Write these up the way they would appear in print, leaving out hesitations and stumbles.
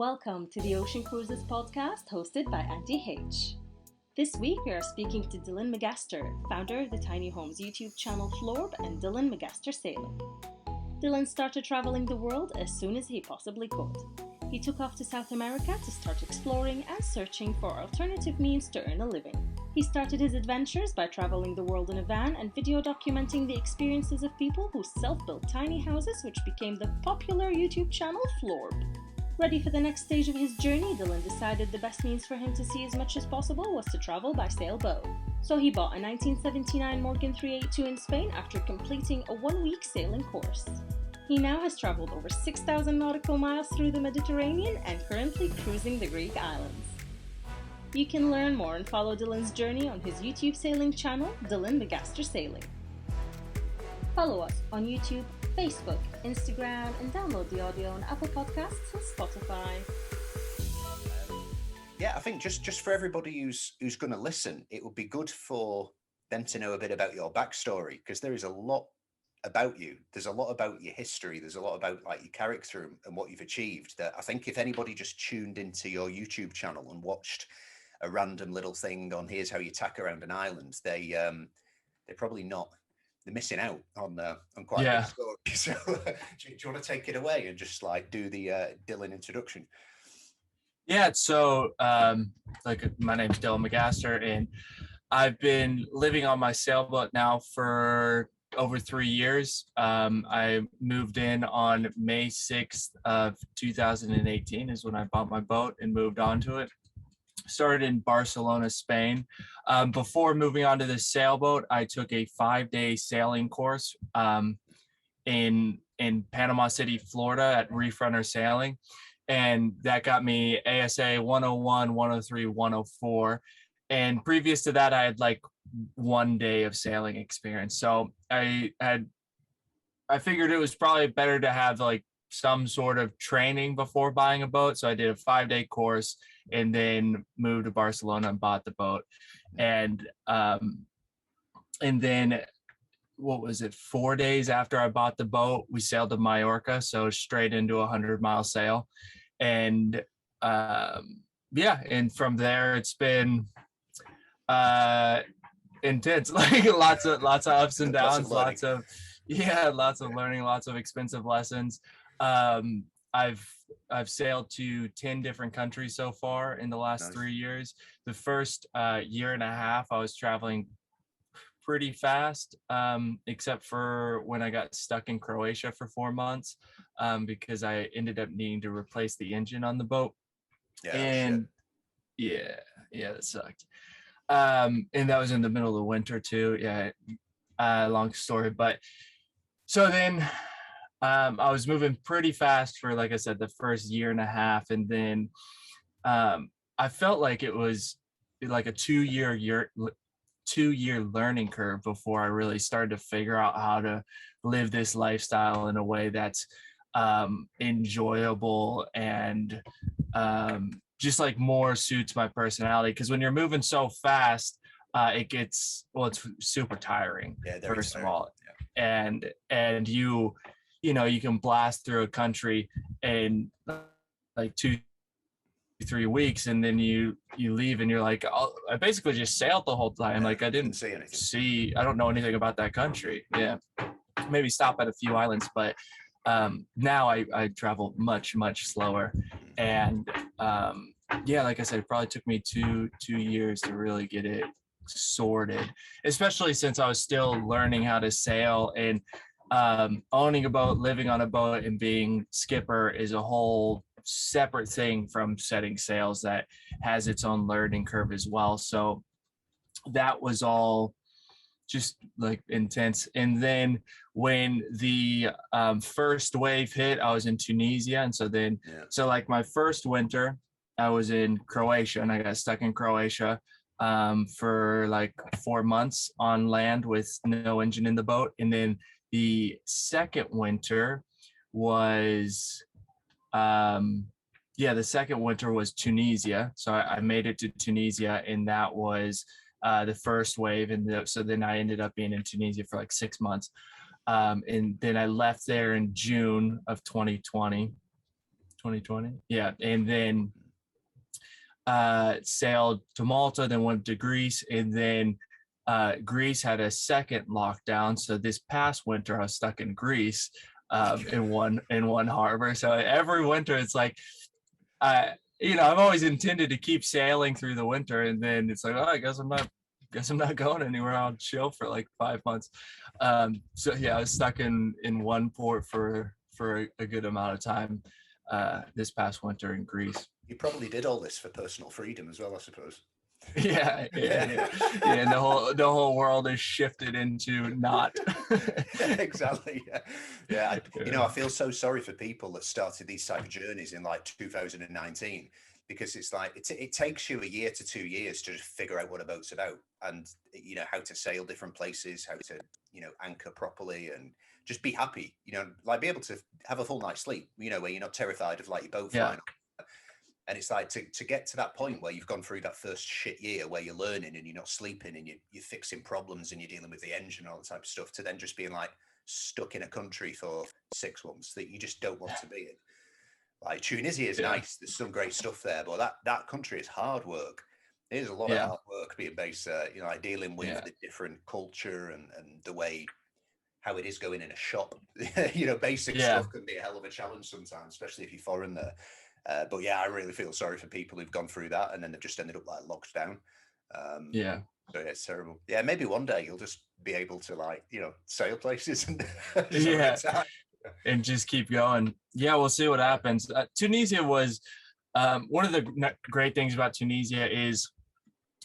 Welcome to the Ocean Cruises podcast hosted by Auntie H. This week we are speaking to Dylan Magaster, founder of the Tiny Homes YouTube channel Florb and Dylan Magaster Sailing. Dylan started traveling the world as soon as he possibly could. He took off to South America to start exploring and searching for alternative means to earn a living. He started his adventures by traveling the world in a van and video documenting the experiences of people who self-built tiny houses, which became the popular YouTube channel Florb. Ready for the next stage of his journey, Dylan decided the best means for him to see as much as possible was to travel by sailboat. So he bought a 1979 Morgan 382 in Spain after completing a one-week sailing course. He now has traveled over 6,000 nautical miles through the Mediterranean and currently cruising the Greek islands. You can learn more and follow Dylan's journey on his YouTube sailing channel, Dylan Magaster Sailing. Follow us on YouTube, Facebook, Instagram, and download the audio on Apple Podcasts and Spotify. Yeah, I think just for everybody who's going to listen, it would be good for them to know a bit about your backstory, because there is a lot about you. There's a lot about your history. There's a lot about like your character and what you've achieved, that I think if anybody just tuned into your YouTube channel and watched a random little thing on here's how you tack around an island, they're probably not. They're missing out on quite a big story. So do you want to take it away and just like do the Dylan introduction? Yeah, so like my name's Dylan Magaster, and I've been living on my sailboat now for over 3 years. I moved in on May 6th of 2018 is when I bought my boat and moved onto it. Started in Barcelona, Spain. Before moving on to the sailboat, I took a 5-day sailing course in Panama City, Florida at Reef Runner Sailing. And that got me ASA 101, 103, 104. And previous to that, I had like 1 day of sailing experience. So I figured it was probably better to have like some sort of training before buying a boat. So I did a 5-day course and then moved to Barcelona and bought the boat. And then what was it? 4 days after I bought the boat, we sailed to Mallorca. So straight into a 100-mile sail. And and from there it's been intense, like lots of ups and downs, lots of learning, lots of expensive lessons. I've sailed to 10 different countries so far in the last 3 years. The first year and a half, I was traveling pretty fast, except for when I got stuck in Croatia for 4 months, because I ended up needing to replace the engine on the boat. That sucked. And that was in the middle of the winter too. Long story, but so then I was moving pretty fast for, like I said, the first year and a half. And then I felt like it was like a 2-year learning curve before I really started to figure out how to live this lifestyle in a way that's enjoyable and just like more suits my personality. Because when you're moving so fast, it's super tiring, first of all. And you can blast through a country in like 2-3 weeks, and then you leave and you're like, oh, I basically just sailed the whole time. Like I didn't see I don't know anything about that country. Maybe stop at a few islands, but now I travel much slower. And like I said, it probably took me two years to really get it sorted, especially since I was still learning how to sail. And owning a boat, living on a boat, and being skipper is a whole separate thing from setting sails that has its own learning curve as well. So that was all just like intense. And then when the first wave hit, I was in Tunisia. And so like my first winter, I was in Croatia, and I got stuck in Croatia for like 4 months on land with no engine in the boat. And then the second winter was Tunisia. So I made it to Tunisia, and that was the first wave. And so then I ended up being in Tunisia for like 6 months. And then I left there in June of 2020. 2020. Yeah, and then sailed to Malta, then went to Greece, and then Greece had a second lockdown. So this past winter, I was stuck in Greece in one harbor. So every winter, it's like, I've always intended to keep sailing through the winter, and then it's like, oh, I guess I'm not going anywhere. I'll chill for like 5 months. So yeah, I was stuck in one port for a good amount of time this past winter in Greece. You probably did all this for personal freedom as well, I suppose. Yeah. And the whole world is shifted into not. Exactly. Yeah. I feel so sorry for people that started these type of journeys in like 2019, because it's like it takes you a year to 2 years to just figure out what a boat's about, and how to sail different places, how to anchor properly, and just be happy. Like be able to have a full night's sleep. Where you're not terrified of like your boat flying. And it's like to get to that point where you've gone through that first shit year where you're learning and you're not sleeping and you're fixing problems and you're dealing with the engine and all that type of stuff, to then just being like stuck in a country for 6 months that you just don't want to be in. Like Tunisia is nice. There's some great stuff there, but that country is hard work. There's a lot of hard work being based there, like dealing with the different culture and the way how it is going in a shop. Basic stuff can be a hell of a challenge sometimes, especially if you're foreign there. But yeah, I really feel sorry for people who've gone through that and then they've just ended up like locked down. So yeah, it's terrible. Yeah, maybe one day you'll just be able to like sail places and and just keep going. Yeah, we'll see what happens. Tunisia was one of the great things about Tunisia is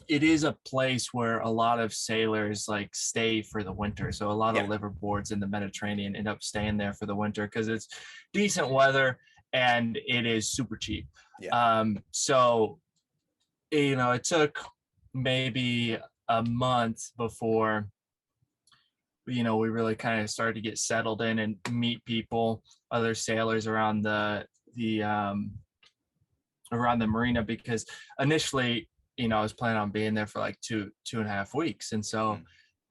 it is a place where a lot of sailors like stay for the winter. So a lot of liverboards in the Mediterranean end up staying there for the winter because it's decent weather and it is super cheap. So it took maybe a month before we really kind of started to get settled in and meet people, other sailors around the marina, because initially I was planning on being there for like two and a half weeks, and so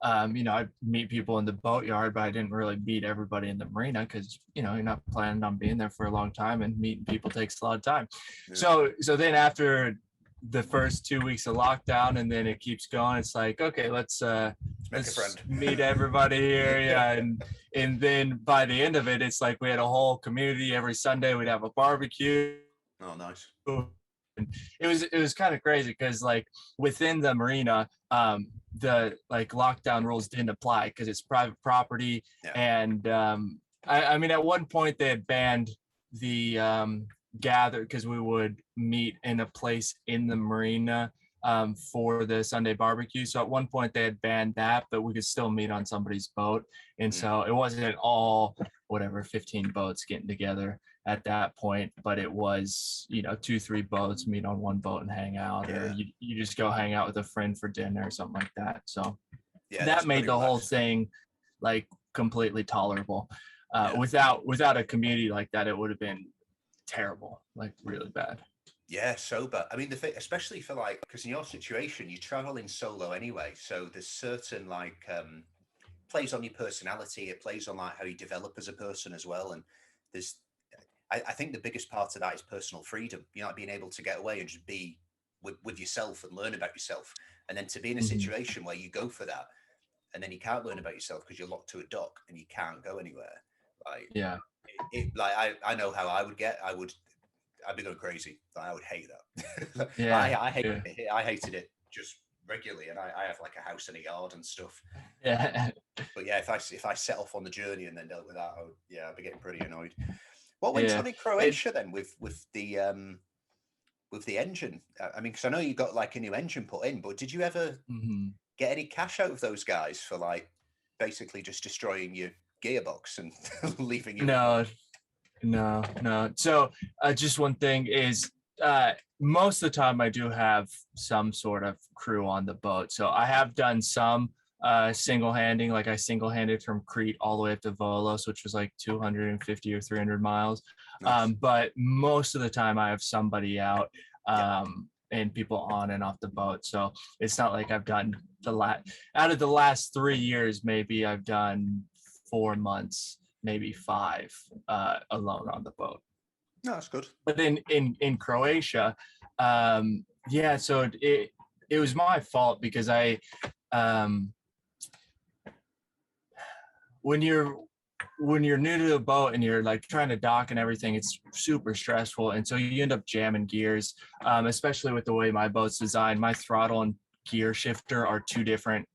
I'd meet people in the boatyard, but I didn't really meet everybody in the marina because you're not planning on being there for a long time, and meeting people takes a lot of time. So then after the first 2 weeks of lockdown, and then it keeps going, it's like, okay, let's meet everybody here. And then by the end of it, it's like we had a whole community. Every Sunday we'd have a barbecue. Oh, nice. And it was kind of crazy because like within the marina, the like lockdown rules didn't apply because it's private property. And I mean, at one point they had banned the gather, because we would meet in a place in the marina for the Sunday barbecue. So at one point they had banned that, but we could still meet on somebody's boat. And so it wasn't all 15 boats getting together at that point, but it was 2-3 boats meet on one boat and hang out, or you just go hang out with a friend for dinner or something like that. So that made the whole thing like completely tolerable. Without a community like that, it would have been terrible, like really bad. Yeah, so bad. I mean, the thing, especially for like, because in your situation, you're traveling solo anyway, so there's certain like plays on your personality. It plays on like how you develop as a person as well. And there's, I think the biggest part of that is personal freedom. Like being able to get away and just be with yourself and learn about yourself. And then to be in a situation where you go for that, and then you can't learn about yourself because you're locked to a dock and you can't go anywhere. Like, I know how I would get. I'd be going crazy. I would hate that. I hated it just regularly, and I have like a house and a yard and stuff. But yeah, if I set off on the journey and then dealt with that, I'd be getting pretty annoyed. What went on in Croatia then with the engine? I mean, because I know you got like a new engine put in, but did you ever get any cash out of those guys for like basically just destroying your gearbox and leaving you? No. So just one thing is most of the time I do have some sort of crew on the boat. So I have done some single-handing, like I single-handed from Crete all the way up to Volos, which was like 250 or 300 miles. Nice. But most of the time I have somebody out and people on and off the boat. So it's not like I've done out of the last 3 years, maybe I've done 4 months, maybe 5 alone on the boat. No, that's good. But in Croatia, so it was my fault because I when you're new to the boat and you're like trying to dock and everything, it's super stressful, and so you end up jamming gears, especially with the way my boat's designed. My throttle and gear shifter are two different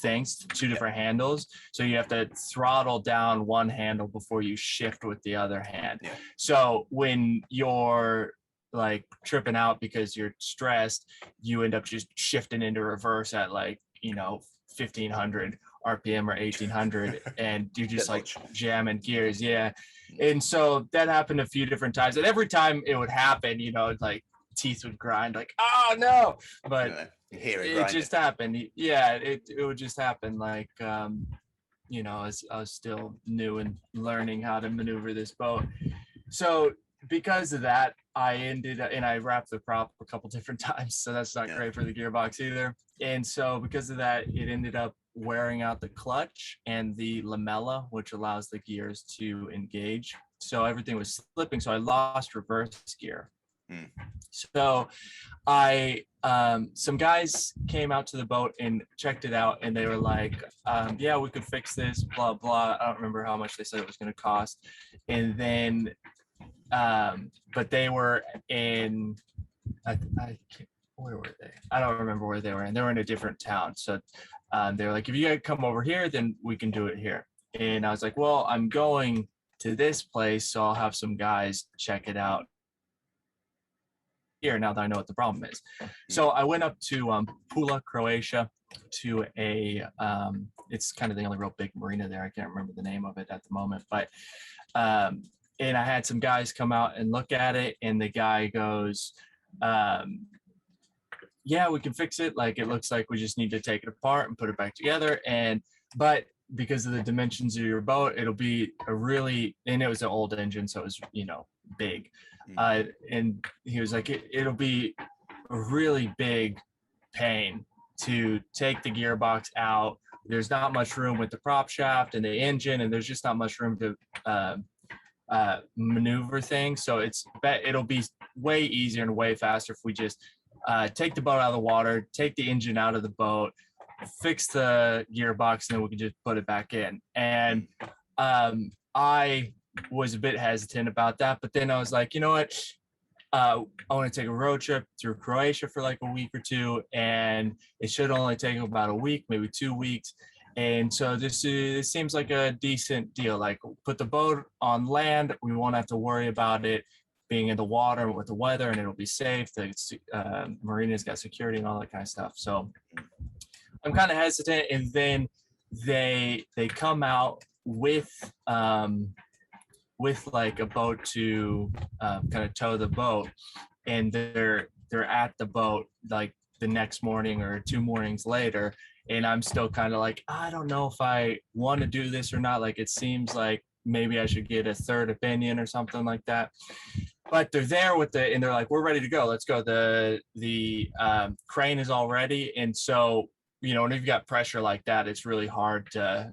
things, two different handles, so you have to throttle down one handle before you shift with the other hand. So when you're like tripping out because you're stressed, you end up just shifting into reverse at 1500 RPM or 1800, and you're just like jamming gears. And so that happened a few different times, and every time it would happen, like teeth would grind, like, oh no, but it just happened. It would just happen, like as I was still new and learning how to maneuver this boat. So because of that, I wrapped the prop a couple different times, so that's not great for the gearbox either. And so because of that, it ended up wearing out the clutch and the lamella, which allows the gears to engage. So everything was slipping, so I lost reverse gear. So some guys came out to the boat and checked it out, and they were like, we could fix this, blah blah. I don't remember how much they said it was going to cost. And then but they were in where were they? I don't remember where they were in. They were in a different town. So they were like, if you guys come over here, then we can do it here. And I was like, well, I'm going to this place, so I'll have some guys check it out here now that I know what the problem is. So I went up to Pula, Croatia, to it's kind of the only real big marina there. I can't remember the name of it at the moment, but and I had some guys come out and look at it, and the guy goes, we can fix it. Like, it looks like we just need to take it apart and put it back together. But because of the dimensions of your boat, it'll be and it was an old engine, so it was, big. And he was like, it'll be a really big pain to take the gearbox out. There's not much room with the prop shaft and the engine, and there's just not much room to maneuver things. So it'll be way easier and way faster if we just take the boat out of the water, take the engine out of the boat, fix the gearbox, and then we can just put it back in. And I was a bit hesitant about that, but then I was like, you know what? I want to take a road trip through Croatia for like a week or two, and it should only take about a week, maybe 2 weeks. And so this seems like a decent deal. Like, put the boat on land. We won't have to worry about it being in the water with the weather, and it'll be safe. The marina's got security and all that kind of stuff. So I'm kind of hesitant. And then they come out with like a boat to kind of tow the boat, and they're at the boat like the next morning or 2 mornings later. And I'm still kind of like, I don't know if I want to do this or not. Like, it seems like maybe I should get a third opinion or something like that. But they're there and they're like, we're ready to go. Let's go. The crane is all ready. And so, when you've got pressure like that, it's really hard to,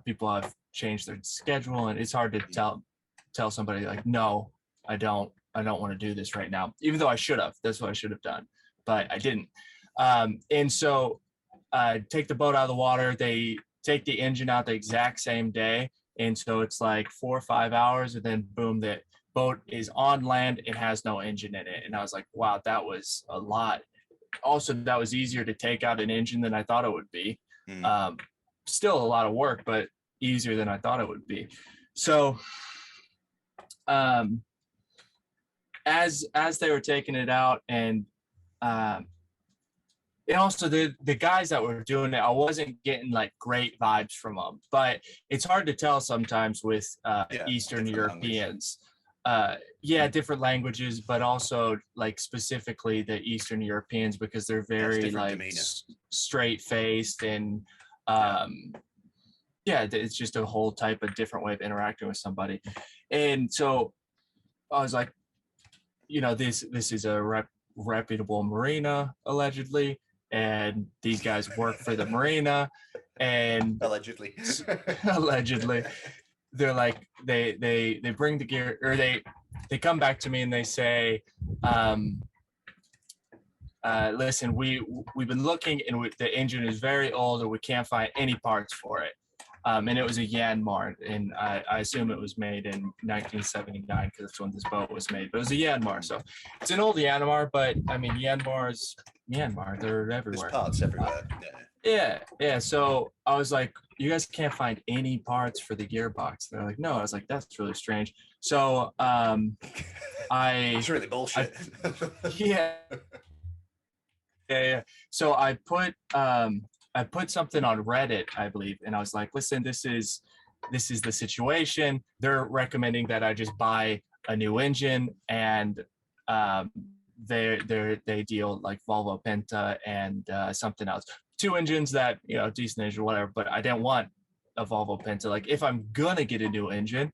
people have changed their schedule, and it's hard to tell somebody like, no, I don't want to do this right now, even though I should have. That's what I should have done, but I didn't. And so take the boat out of the water. They take the engine out the exact same day. And so it's like 4 or 5 hours, and then boom, the boat is on land. It has no engine in it. And I was like, wow, that was a lot. Also, that was easier to take out an engine than I thought it would be. Still a lot of work, but easier than I thought it would be. So as they were taking it out, and also the guys that were doing it, I wasn't getting like great vibes from them, but it's hard to tell sometimes with Eastern Europeans. Different languages, but also like specifically the Eastern Europeans, because they're very like straight faced, and it's just a whole type of different way of interacting with somebody. And so I was like, this is a reputable marina, allegedly, and these guys work for the marina, and allegedly they're like, they bring the gear, or they they come back to me and they say, listen, we've been looking and the engine is very old and we can't find any parts for it. And it was a Yanmar, and I assume it was made in 1979 because that's when this boat was made. But it was a Yanmar, so it's an old Yanmar. But I mean, Yanmars, Myanmar, they're everywhere. There's parts everywhere. Yeah. So I was like, you guys can't find any parts for the gearbox. They're like, no. I was like, that's really strange. So it's really bullshit. Yeah. So I put something on Reddit, I believe, and I was like, listen, this is the situation. They're recommending that I just buy a new engine, and they deal like Volvo Penta and something else. 2 engines that, decent engine or whatever, but I didn't want a Volvo Penta. Like, if I'm gonna get a new engine,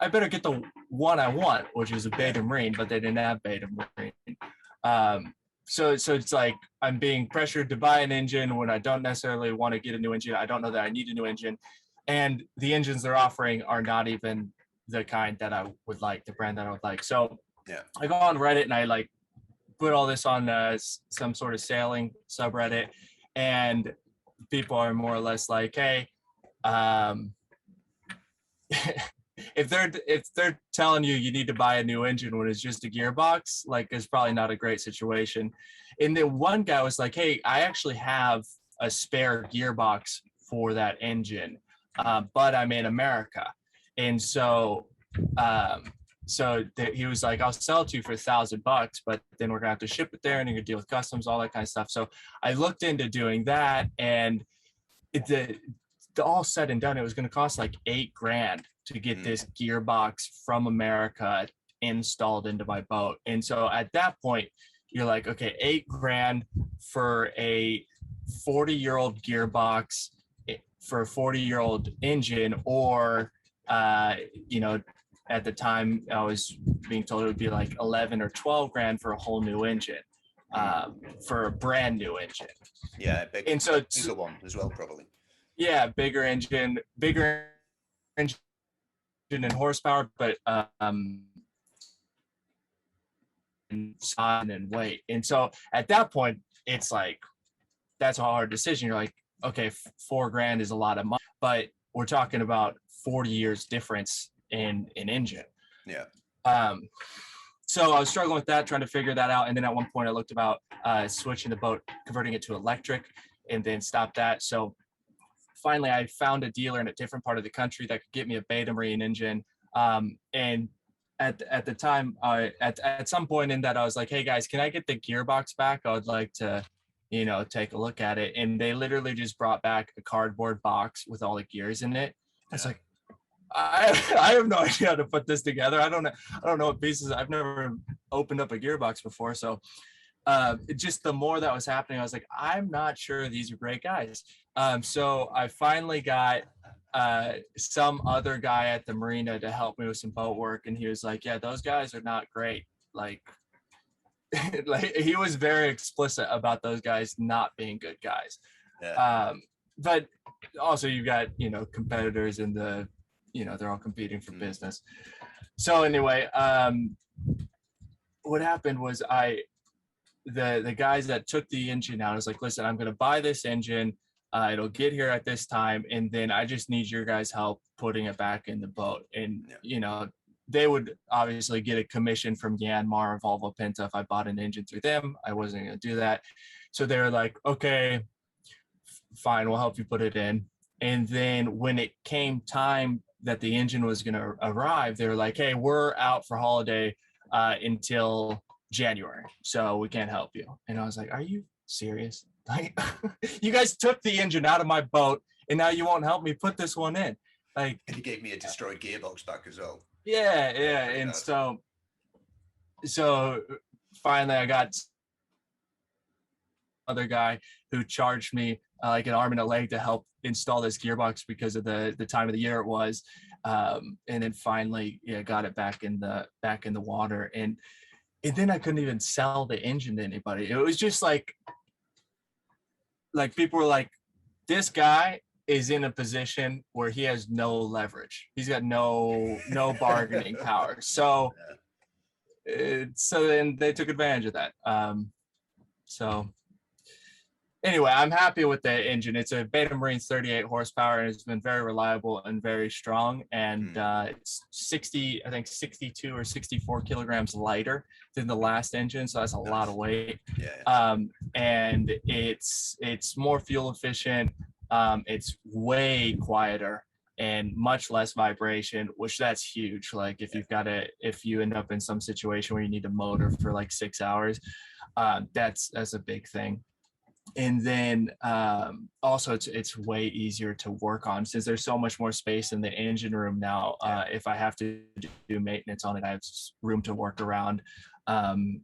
I better get the one I want, which is a Beta Marine, but they didn't have Beta Marine. So it's like I'm being pressured to buy an engine when I don't necessarily want to get a new engine. I don't know that I need a new engine. And the engines they're offering are not even the kind that I would like, the brand that I would like. So I go on Reddit and I like put all this on some sort of sailing subreddit. And people are more or less like, hey, if they're telling you need to buy a new engine when it's just a gearbox, like, it's probably not a great situation. And then one guy was like, hey, I actually have a spare gearbox for that engine, but I'm in America. And so he was like, I'll sell it to you for $1,000, but then we're gonna have to ship it there and you're gonna deal with customs, all that kind of stuff. So I looked into doing that, and the all said and done, it was going to cost like $8,000 to get this gearbox from America installed into my boat. And so at that point, you're like, okay, $8,000 for a 40-year-old gearbox for a 40-year-old engine, or at the time I was being told it would be like 11 or 12 grand for a whole new engine, for a brand new engine. Yeah, and so bigger one as well, probably. Yeah, bigger engine and horsepower, but size and weight. And so at that point, it's like, that's a hard decision. You're like, okay, $4,000 is a lot of money, but we're talking about 40 years difference in engine. Yeah. So I was struggling with that, trying to figure that out. And then at one point I looked about switching the boat, converting it to electric, and then stopped that. So finally I found a dealer in a different part of the country that could get me a Beta Marine engine. And at the time, at some point in that, I was like, hey guys, can I get the gearbox back? I would like to, take a look at it. And they literally just brought back a cardboard box with all the gears in it. I was like, I have no idea how to put this together. I don't know what pieces. I've never opened up a gearbox before. So just the more that was happening, I was like, I'm not sure these are great guys. So I finally got some other guy at the marina to help me with some boat work, and he was like, yeah, those guys are not great. Like he was very explicit about those guys not being good guys. But also you got competitors in the they're all competing for business. So anyway, what happened was the guys that took the engine out, I was like, listen, I'm going to buy this engine. It'll get here at this time, and then I just need your guys' help putting it back in the boat. And they would obviously get a commission from Yanmar or Volvo Penta if I bought an engine through them. I wasn't going to do that. So they were like, okay, fine, we'll help you put it in. And then when it came time that the engine was going to arrive, they were like, hey, we're out for holiday until January, so we can't help you. And I was like, are you serious? Like, you guys took the engine out of my boat, and now you won't help me put this one in. Like, and you gave me a destroyed gearbox back as well. Yeah. And so finally I got another guy who charged me like an arm and a leg to help install this gearbox because of the time of the year it was. And then finally, got it back in the water. And then I couldn't even sell the engine to anybody. It was just like people were like, this guy is in a position where he has no leverage. He's got no bargaining power. So so then they took advantage of that. So anyway, I'm happy with the engine. It's a Beta Marine's 38 horsepower, and it's been very reliable and very strong. And it's 62 or 64 kilograms lighter than the last engine, so that's a lot of weight. And it's more fuel efficient. It's way quieter and much less vibration, which that's huge. Like if you end up in some situation where you need a motor for like 6 hours, that's a big thing. And then also it's way easier to work on since there's so much more space in the engine room now. If I have to do maintenance on it, I have room to work around and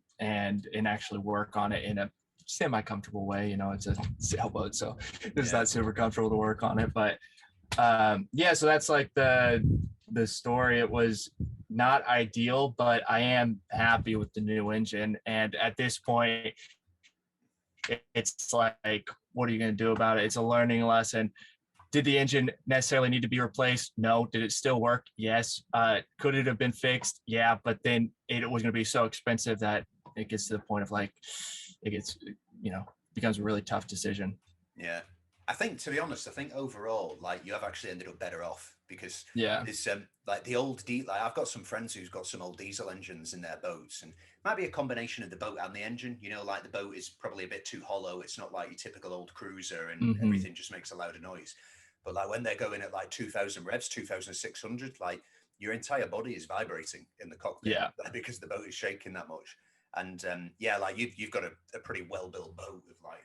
actually work on it in a semi-comfortable way. You know, it's a sailboat, so it's not super comfortable to work on it. But so that's like the story. It was not ideal, but I am happy with the new engine. And at this point, it's like, what are you going to do about it? It's a learning lesson. Did the engine necessarily need to be replaced? No. Did it still work? Yes. Could it have been fixed? Yeah. But then it was going to be so expensive that it gets to the point of like, it gets, becomes a really tough decision. Yeah. I think, to be honest, overall, like, you have actually ended up better off because it's like the old I've got some friends who's got some old diesel engines in their boats, and it might be a combination of the boat and the engine. You know, like the boat is probably a bit too hollow. It's not like your typical old cruiser, and everything just makes a louder noise. But like when they're going at like 2,000 revs, 2,600, like your entire body is vibrating in the cockpit because the boat is shaking that much. And like you've got a pretty well-built boat with like,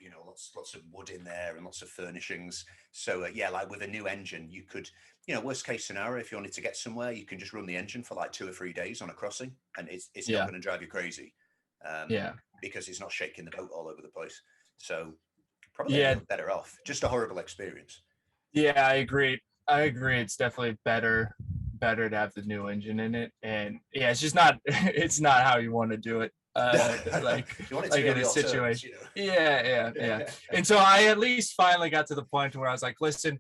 lots of wood in there and lots of furnishings. So like with a new engine, you could, worst case scenario, if you wanted to get somewhere, you can just run the engine for like 2 or 3 days on a crossing, and it's not going to drive you crazy. Because it's not shaking the boat all over the place. So probably better off. Just a horrible experience. Yeah, I agree. It's definitely better to have the new engine in it. And it's just not it's not how you want to do it. Like in a situation. Terms, Yeah. And so I at least finally got to the point where I was like, listen,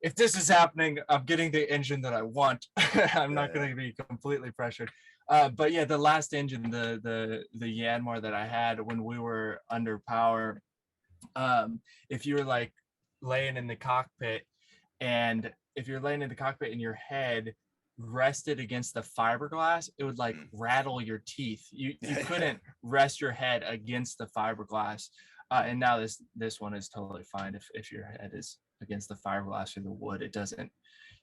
if this is happening, I'm getting the engine that I want. I'm not going to be completely pressured. But the last engine, the Yanmar that I had when we were under power, if you were like laying in the cockpit, and if you're laying in the cockpit and your head rested against the fiberglass, it would like rattle your teeth. You couldn't rest your head against the fiberglass. And now this one is totally fine. If your head is against the fiberglass or the wood,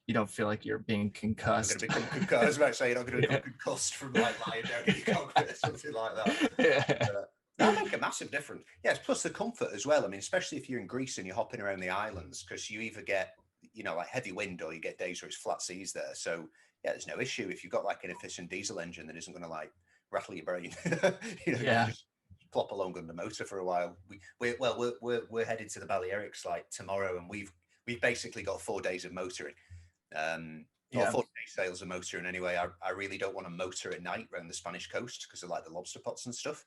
you don't feel like you're being concussed. I was about to say, you're not going to become concussed from like lying down in your cockpit or something like that. That'll make a massive difference. Yes, plus the comfort as well. I mean, especially if you're in Greece and you're hopping around the islands, because you either get, like heavy wind, or you get days where it's flat seas there. So there's no issue if you've got like an efficient diesel engine that isn't going to like rattle your brain. Just plop along on the motor for a while. We're headed to the Balearics like tomorrow, and we've basically got 4 days of motoring. 4 day sails of motoring anyway. I really don't want to motor at night around the Spanish coast because of like the lobster pots and stuff.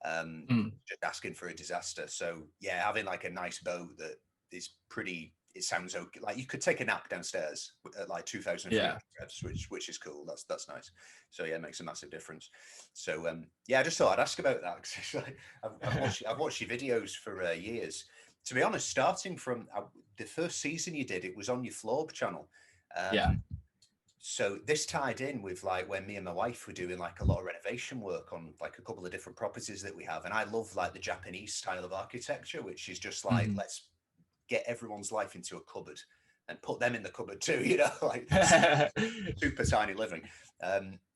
Just asking for a disaster. So having like a nice boat that is pretty, it sounds okay. Like you could take a nap downstairs at like 2,000 revs, which is cool. That's nice. So it makes a massive difference. So I just thought I'd ask about that because like, I've watched your videos for years. To be honest, starting from the first season you did, it was on your Florb channel. So this tied in with like when me and my wife were doing like a lot of renovation work on like a couple of different properties that we have. And I love like the Japanese style of architecture, which is just like, let's get everyone's life into a cupboard and put them in the cupboard too, like super tiny living.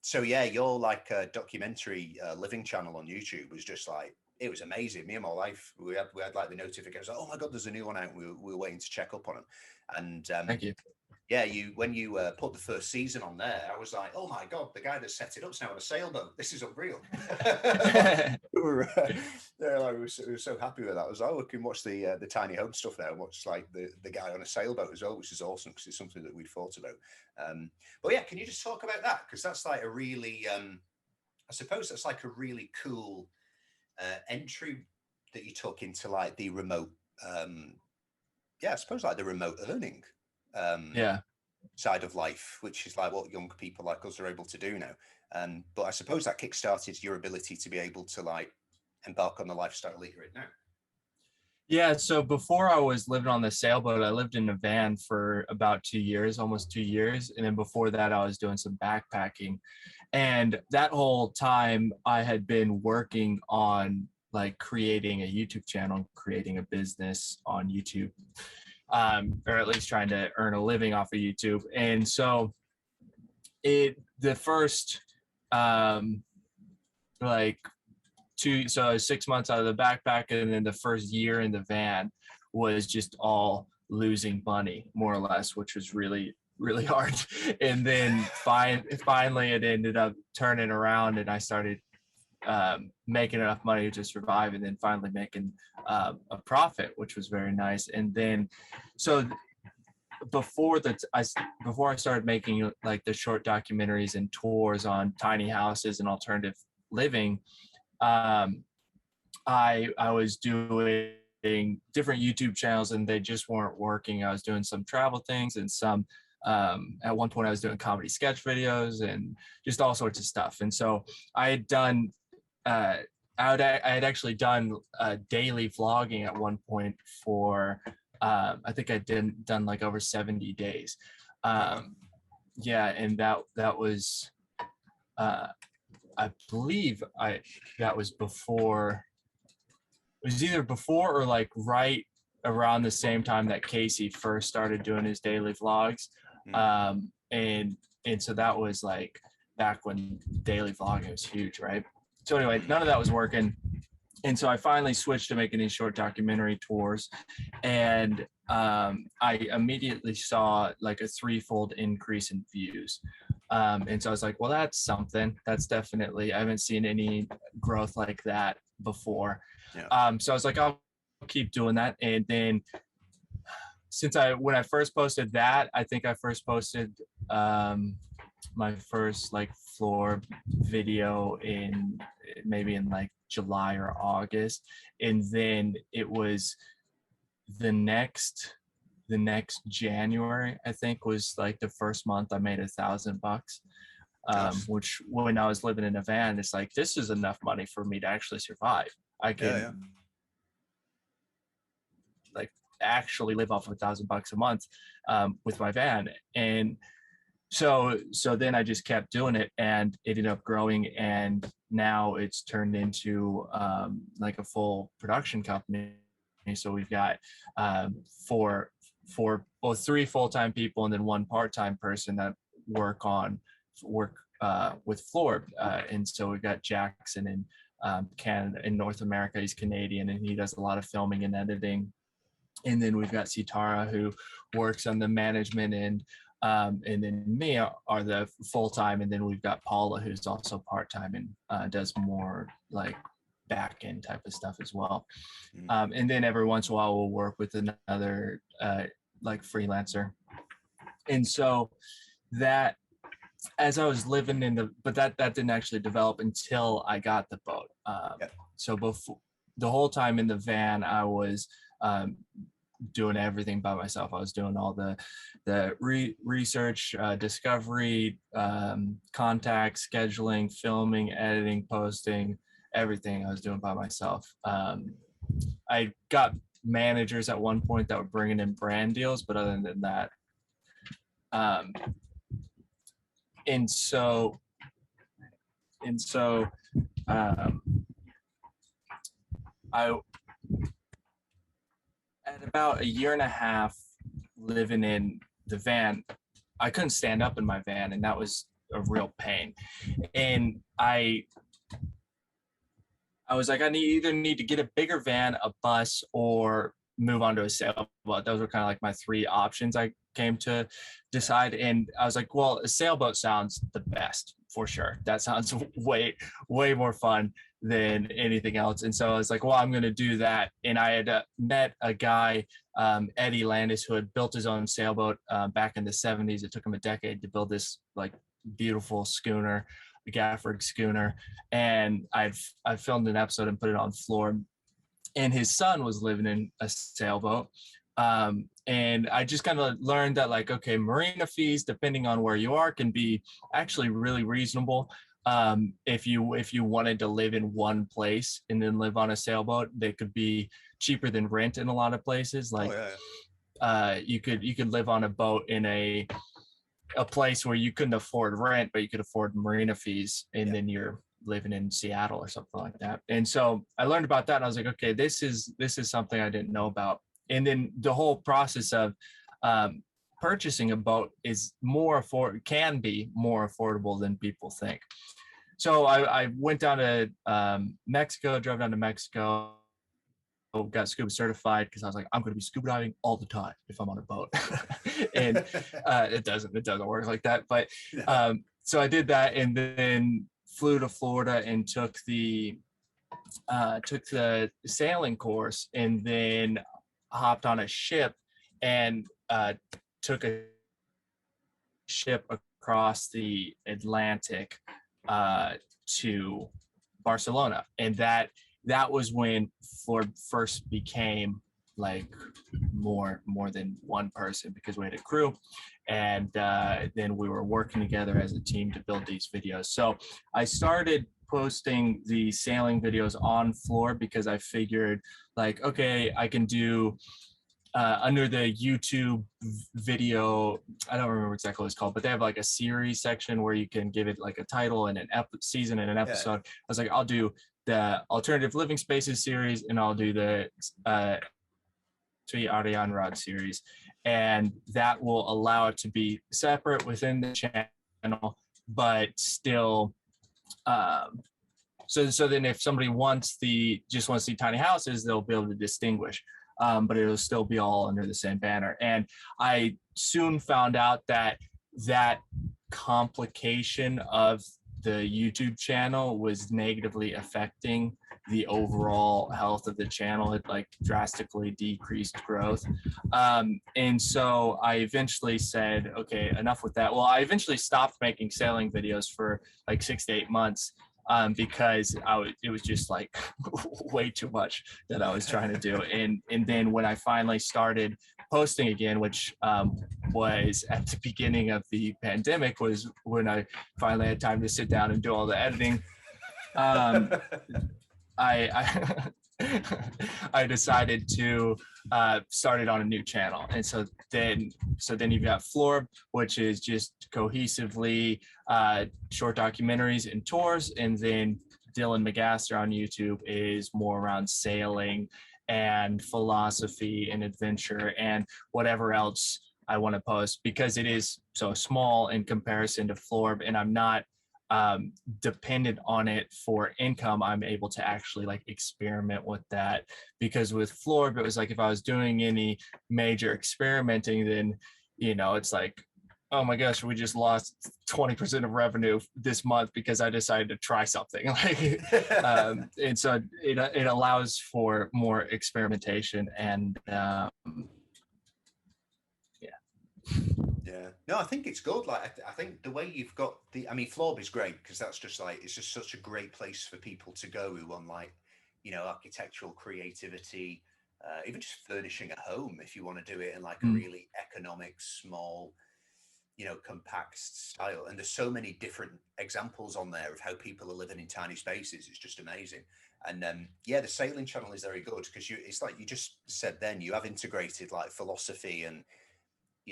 So your like documentary living channel on YouTube was just like, it was amazing. Me and my wife, we had like the notifications, like, oh my God, there's a new one out. We were waiting to check up on them. And thank you. When you put the first season on there, I was like, oh my God, the guy that set it up's now on a sailboat. This is unreal. we were so happy with that. I was like, we can watch the tiny home stuff now and watch like the guy on a sailboat as well, which is awesome because it's something that we thought about. But can you just talk about that? Because that's like a really, I suppose that's like a really cool entry that you took into like the remote, I suppose like the remote earning side of life, which is like what young people like us are able to do now. But I suppose that kickstarted your ability to be able to like embark on the lifestyle that you're in now. Yeah, so before I was living on the sailboat, I lived in a van for about 2 years, almost 2 years. And then before that, I was doing some backpacking. And that whole time I had been working on like creating a YouTube channel, creating a business on YouTube, or at least trying to earn a living off of YouTube. And so the first like so 6 months out of the backpack, and then the first year in the van was just all losing money, more or less, which was really, really hard. And then finally it ended up turning around, and I started making enough money to survive, and then finally making a profit, which was very nice. And then so before I started making like the short documentaries and tours on tiny houses and alternative living, I was doing different YouTube channels, and they just weren't working. I was doing some travel things, and some at one point I was doing comedy sketch videos and just all sorts of stuff. And so I had done I had actually done daily vlogging at one point for I think I done like over 70 days. Yeah, and that was I believe that was before, it was either before or like right around the same time that Casey first started doing his daily vlogs. And so that was like back when daily vlogging was huge, right? So anyway, none of that was working. And so I finally switched to making these short documentary tours, and I immediately saw like a threefold increase in views. And so I was like, well, that's something. That's definitely, I haven't seen any growth like that before. Yeah. So I was like, I'll keep doing that. And then when I first posted that, I think I first posted my first like Florb video maybe in like July or August. And then it was the next January, I think, was like the first month I made $1,000, which when I was living in a van, it's like, this is enough money for me to actually survive. I can like actually live off of $1,000 a month with my van. And so then I just kept doing it, and it ended up growing, and now it's turned into like a full production company. So we've got three full-time people and then one part-time person that work with Florb. And so we've got Jackson in Canada, in North America. He's Canadian, and he does a lot of filming and editing. And then we've got Sitara, who works on the management end. And then me are the full-time, and then we've got Paula, who's also part-time and does more like back-end type of stuff as well. And then every once in a while we'll work with another like freelancer. And so that, as I was living but that didn't actually develop until I got the boat. So before, the whole time in the van, I was doing everything by myself. I was doing all the research, discovery, contact, scheduling, filming, editing, posting, everything I was doing by myself. I got managers at one point that were bringing in brand deals, but other than that, and so I, at about a year and a half living in the van, I couldn't stand up in my van, and that was a real pain. And I was like, I either need to get a bigger van, a bus, or move on to a sailboat. Those were kind of like my three options I came to decide. And I was like, well, a sailboat sounds the best for sure. That sounds way, way more fun than anything else. And so I was like, well, I'm going to do that. And I had met a guy, Eddie Landis, who had built his own sailboat back in the 70s. It took him a decade to build this like beautiful schooner, a Gafford schooner. And I filmed an episode and put it on Florb. And his son was living in a sailboat. And I just kind of learned that, like, okay, marina fees, depending on where you are, can be actually really reasonable. if you wanted to live in one place and then live on a sailboat, they could be cheaper than rent in a lot of places. Like you could live on a boat in a place where you couldn't afford rent, but you could afford marina fees, and then you're living in Seattle or something like that. And so I learned about that, and I was like, okay, this is something I didn't know about. And then the whole process of purchasing a boat can be more affordable than people think. So I went down to Mexico, drove down to Mexico, got scuba certified because I was like, I'm going to be scuba diving all the time if I'm on a boat. And it doesn't work like that. But so I did that, and then flew to Florida and took the sailing course, and then hopped on a ship and took a ship across the Atlantic to Barcelona. And that was when Florb first became like more than one person, because we had a crew, and then we were working together as a team to build these videos. So I started posting the sailing videos on Florb because I figured, like, okay, I can do under the YouTube video, I don't remember exactly what it's called, but they have like a series section where you can give it like a title and an season and an episode. I was like, I'll do the alternative living spaces series, and I'll do the Ariane Rod series, and that will allow it to be separate within the channel, but still so then if somebody just wants to see tiny houses, they'll be able to distinguish, but it'll still be all under the same banner. And I soon found out that complication of the YouTube channel was negatively affecting the overall health of the channel. It like drastically decreased growth. And so I eventually said, okay, enough with that. Well, I eventually stopped making sailing videos for like 6 to 8 months because it was just like way too much that I was trying to do. And then when I finally started posting again, which was at the beginning of the pandemic, was when I finally had time to sit down and do all the editing. I decided to start it on a new channel. And so then you've got Florb, which is just cohesively short documentaries and tours. And then Dylan Magaster on YouTube is more around sailing and philosophy and adventure and whatever else I want to post, because it is so small in comparison to Florb, and I'm not dependent on it for income. I'm able to actually like experiment with that, because with Florb, it was like if I was doing any major experimenting, then it's like, oh my gosh, we just lost 20% of revenue this month because I decided to try something. Like, and so it allows for more experimentation and Yeah. No, I think it's good. Like, I think the way you've got Florb is great, because that's just like, it's just such a great place for people to go who want like, architectural creativity, even just furnishing a home if you want to do it in like a really economic, small, compact style. And there's so many different examples on there of how people are living in tiny spaces. It's just amazing. And the sailing channel is very good, because it's like you just said then, you have integrated like philosophy and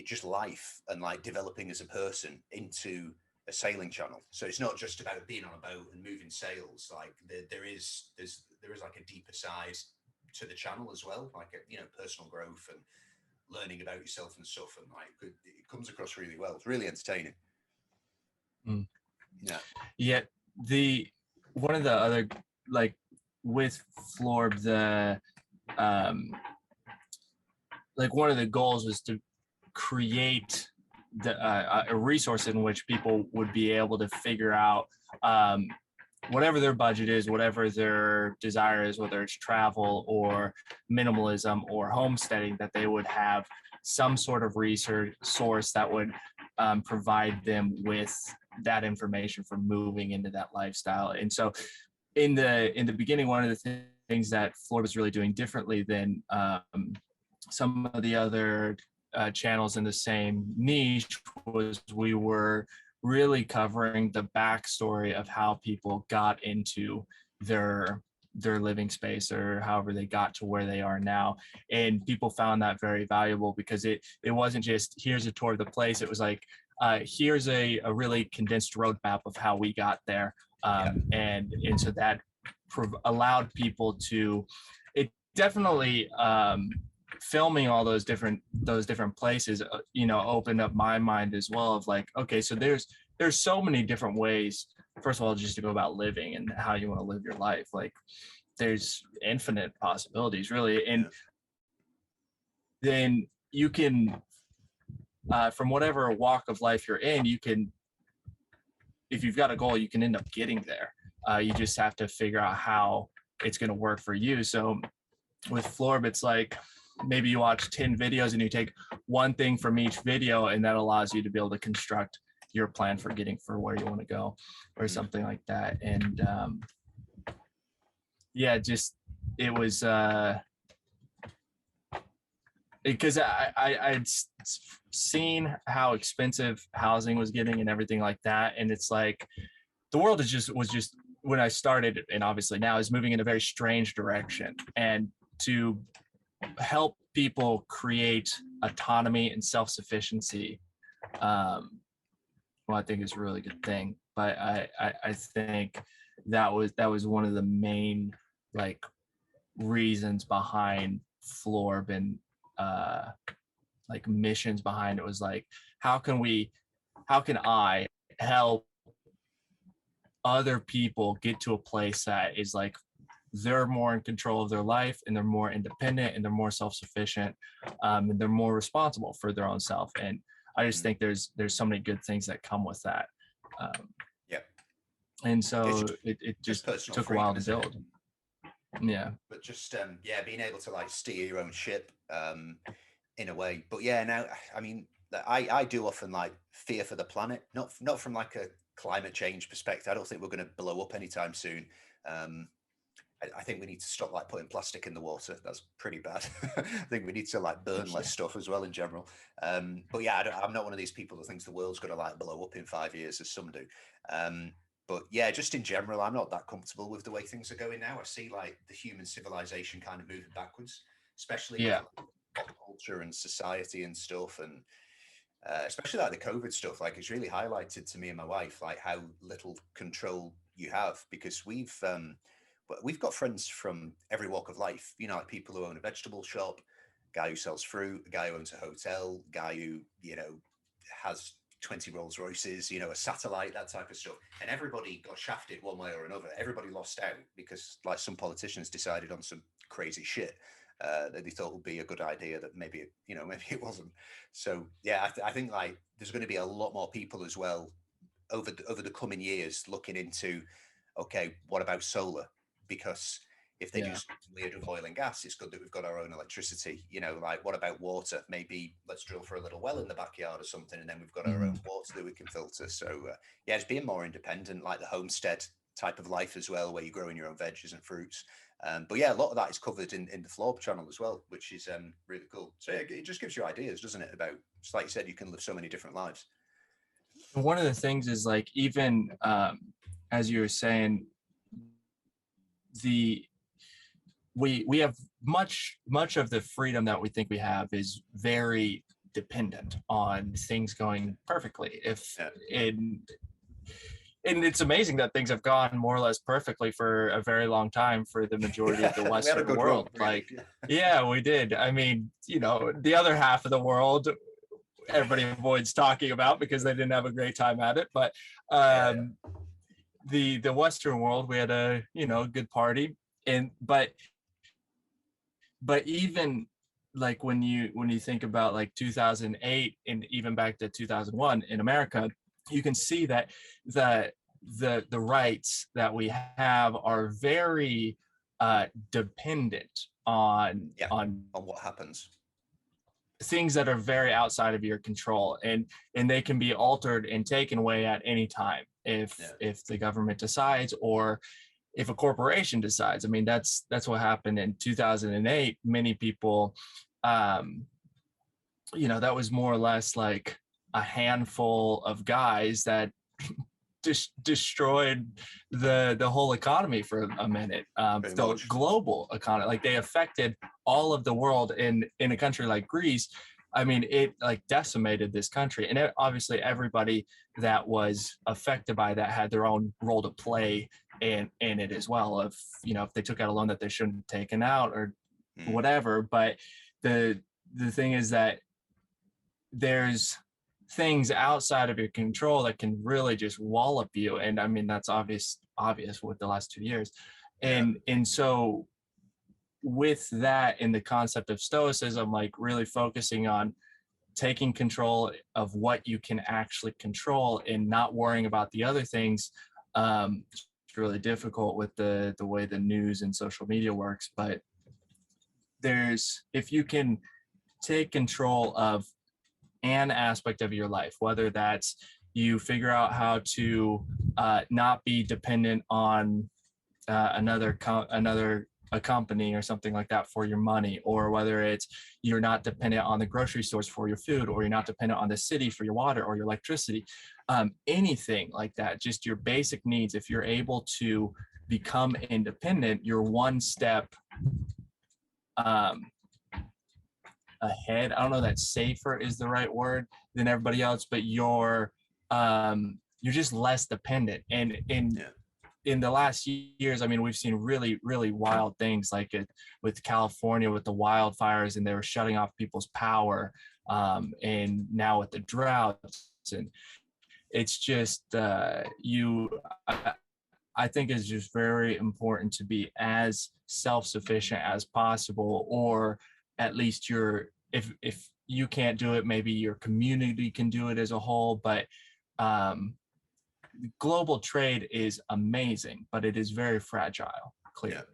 just life and like developing as a person into a sailing channel. So it's not just about being on a boat and moving sails. Like there is like a deeper side to the channel as well, like personal growth and learning about yourself and stuff. And like it comes across really well. It's really entertaining. Yeah. One of the other, like with Florb, the like one of the goals was to create a resource in which people would be able to figure out whatever their budget is, whatever their desire is, whether it's travel or minimalism or homesteading, that they would have some sort of research source that would provide them with that information for moving into that lifestyle. And so in the beginning, one of the things that Florb was really doing differently than some of the other channels in the same niche was we were really covering the backstory of how people got into their living space, or however they got to where they are now. And people found that very valuable, because it wasn't just here's a tour of the place. It was like, here's a really condensed roadmap of how we got there. And so that allowed people to, it definitely, filming all those different places, opened up my mind as well, of like, okay, so there's so many different ways, first of all, just to go about living and how you want to live your life. Like, there's infinite possibilities, really. And then you can, from whatever walk of life you're in, you can, if you've got a goal, you can end up getting there. You just have to figure out how it's going to work for you. So with Florb, it's like, maybe you watch 10 videos and you take one thing from each video, and that allows you to be able to construct your plan for getting for where you want to go, or something like that. And just, it was because I'd seen how expensive housing was getting and everything like that. And it's like, the world was just when I started, and obviously now, is moving in a very strange direction. And to help people create autonomy and self-sufficiency, I think is a really good thing. But I think that was one of the main, like, reasons behind Florb, and like missions behind it, was like, how can I help other people get to a place that is like, they're more in control of their life, and they're more independent, and they're more self-sufficient, and they're more responsible for their own self. And I just think there's so many good things that come with that. And so it just took a while to build. But just being able to like steer your own ship in a way. But now, I mean, I do often like fear for the planet, not from like a climate change perspective. I don't think we're going to blow up anytime soon. I think we need to stop like putting plastic in the water. That's pretty bad. I think we need to like burn less stuff as well in general. But I'm not one of these people that thinks the world's going to like blow up in 5 years, as some do. But just in general, I'm not that comfortable with the way things are going now. I see like the human civilization kind of moving backwards, especially with pop culture and society and stuff. And especially like the COVID stuff, like, it's really highlighted to me and my wife, like, how little control you have, because we've got friends from every walk of life, like people who own a vegetable shop, guy who sells fruit, a guy who owns a hotel, guy who, has 20 Rolls Royces, a satellite, that type of stuff. And everybody got shafted one way or another. Everybody lost out because, like, some politicians decided on some crazy shit that they thought would be a good idea that maybe it wasn't. So I think like there's going to be a lot more people as well over the coming years looking into, okay, what about solar? Because if they do something weird with oil and gas, it's good that we've got our own electricity. Like, what about water? Maybe let's drill for a little well in the backyard or something, and then we've got our own water that we can filter. So it's being more independent, like the homestead type of life as well, where you're growing your own veggies and fruits. But a lot of that is covered in the Florb channel as well, which is really cool. So it just gives you ideas, doesn't it? About, just like you said, you can live so many different lives. One of the things is, like, even as you were saying, we have much of the freedom that we think we have is very dependent on things going perfectly. And it's amazing that things have gone more or less perfectly for a very long time for the majority of the Western world. Run, really. Like, we did. I mean, the other half of the world, everybody avoids talking about because they didn't have a great time at it. But the Western world, we had a good party. But even like when you think about like 2008 and even back to 2001 in America, you can see that the rights that we have are very dependent on what happens, things that are very outside of your control, and they can be altered and taken away at any time if the government decides, or if a corporation decides. I mean, that's what happened in 2008. Many people, that was more or less like a handful of guys that destroyed the whole economy for a minute. The global economy, like they affected all of the world in a country like Greece. I mean, it like decimated this country, and obviously everybody that was affected by that had their own role to play in it as well. If if they took out a loan that they shouldn't have taken out or whatever. But the thing is that there's things outside of your control that can really just wallop you, and I mean that's obvious with the last 2 years, and so with that, in the concept of stoicism, like really focusing on taking control of what you can actually control and not worrying about the other things. It's really difficult with the way the news and social media works, but if you can take control of an aspect of your life, whether that's you figure out how to not be dependent on a company or something like that for your money, or whether it's you're not dependent on the grocery stores for your food, or you're not dependent on the city for your water or your electricity, anything like that, just your basic needs. If you're able to become independent, you're one step ahead. I don't know that safer is the right word than everybody else, but you're just less dependent. And in the last years, I mean, we've seen really, really wild things, like with California with the wildfires, and they were shutting off people's power, and now with the droughts, and it's just I think it's just very important to be as self-sufficient as possible, or at least if you can't do it, maybe your community can do it as a whole. But global trade is amazing, but it is very fragile, clearly.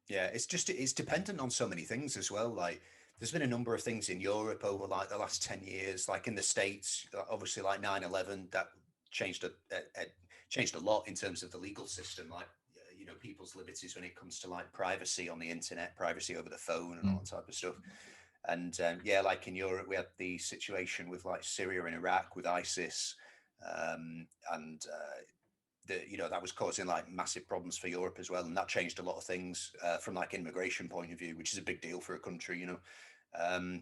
Yeah, it's dependent on so many things as well. Like there's been a number of things in Europe over like the last 10 years, like in the States, obviously like 9/11, that changed a lot in terms of the legal system, like people's liberties when it comes to like privacy on the internet, privacy over the phone, and all that type of stuff. And like in Europe, we had the situation with like Syria and Iraq with ISIS, and that was causing like massive problems for Europe as well, and that changed a lot of things from like immigration point of view, which is a big deal for a country.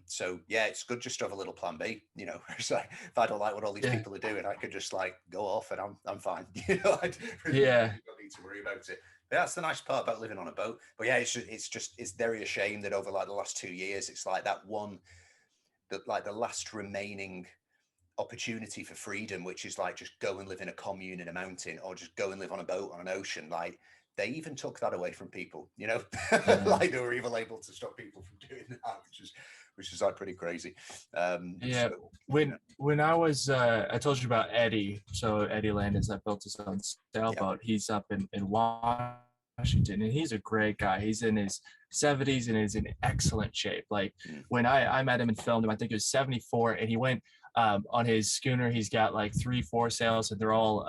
So yeah, it's good just to have a little plan B. It's like, if I don't like what all these people are doing, I could just like go off and I'm fine. I don't need to worry about it. But that's the nice part about living on a boat. But yeah, it's very a shame that over like the last 2 years, it's like the last remaining opportunity for freedom, which is like just go and live in a commune in a mountain, or just go and live on a boat on an ocean. Like they even took that away from people, like they were even able to stop people from doing that, which is like pretty crazy. When I was I told you about Eddie. So Eddie Landon that built his own sailboat. He's up in Washington, and he's a great guy. He's in his 70s and is in excellent shape. Like when I met him and filmed him, I think it was 74, and he went on his schooner. He's got like 3 foresails, and they're all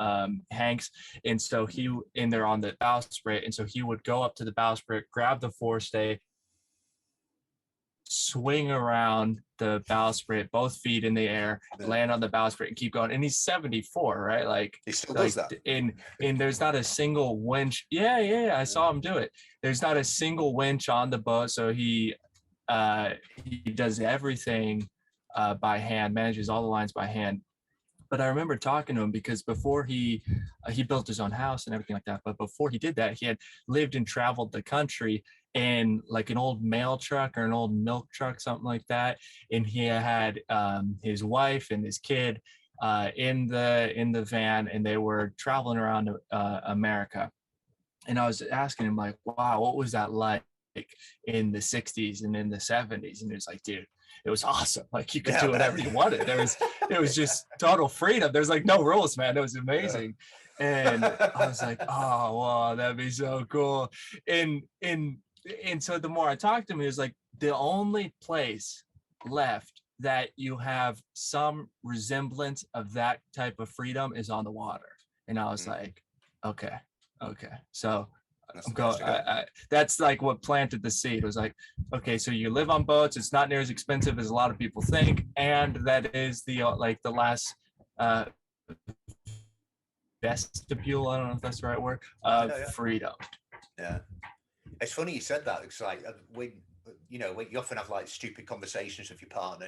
Hanks, and so they're on the bowsprit, and so he would go up to the bowsprit, grab the forestay, swing around the bowsprit, both feet in the air, land on the bowsprit, and keep going. And he's 74, right? Like he still does that. And there's not a single winch. I saw him do it. There's not a single winch on the boat, so he does everything by hand, manages all the lines by hand. But I remember talking to him because before he built his own house and everything like that. But before he did that, he had lived and traveled the country in like an old mail truck or an old milk truck, something like that. And he had his wife and his kid in the van, and they were traveling around America. And I was asking him like, wow, what was that like in the 60s and in the 70s? And he was like, dude, it was awesome. Like you could do whatever you wanted. It was just total freedom. There's like no rules, man. It was amazing. And I was like, oh, wow, that'd be so cool. And so the more I talked to him, he was like, the only place left that you have some resemblance of that type of freedom is on the water. And I was like, okay. So That's like what planted the seed. It was like, okay, so you live on boats. It's not near as expensive as a lot of people think, and that is the the last vestibule. I don't know if that's the right word. Freedom. Yeah, it's funny you said that. It's like when you often have like stupid conversations with your partner.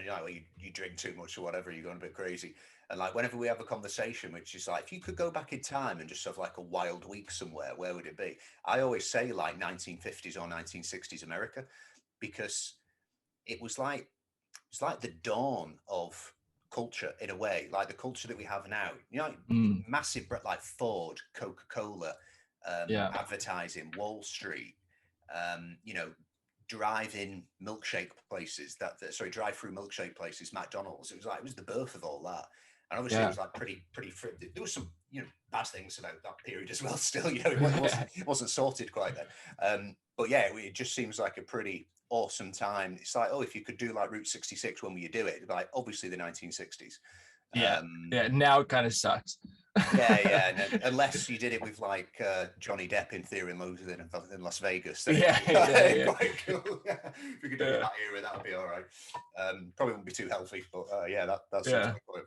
You drink too much or whatever. You're going a bit crazy. And like whenever we have a conversation, which is like, if you could go back in time and just have like a wild week somewhere, where would it be? I always say like 1950s or 1960s America, because it was like the dawn of culture in a way, like the culture that we have now. Massive like Ford, Coca-Cola, advertising, Wall Street, drive-in milkshake places. Drive-through milkshake places, McDonald's. It was the birth of all that. And obviously it was like pretty. There was some, bad things about that period as well. Still, it wasn't sorted quite then. But yeah, it just seems like a pretty awesome time. It's like, if you could do like Route 66, when will you do it? Like obviously the 1960s. Now it kind of sucks. Unless you did it with like Johnny Depp in Theory and Loathing in Las Vegas. Quite cool. If we could do it that era, that would be all right. Probably wouldn't be too healthy, but that's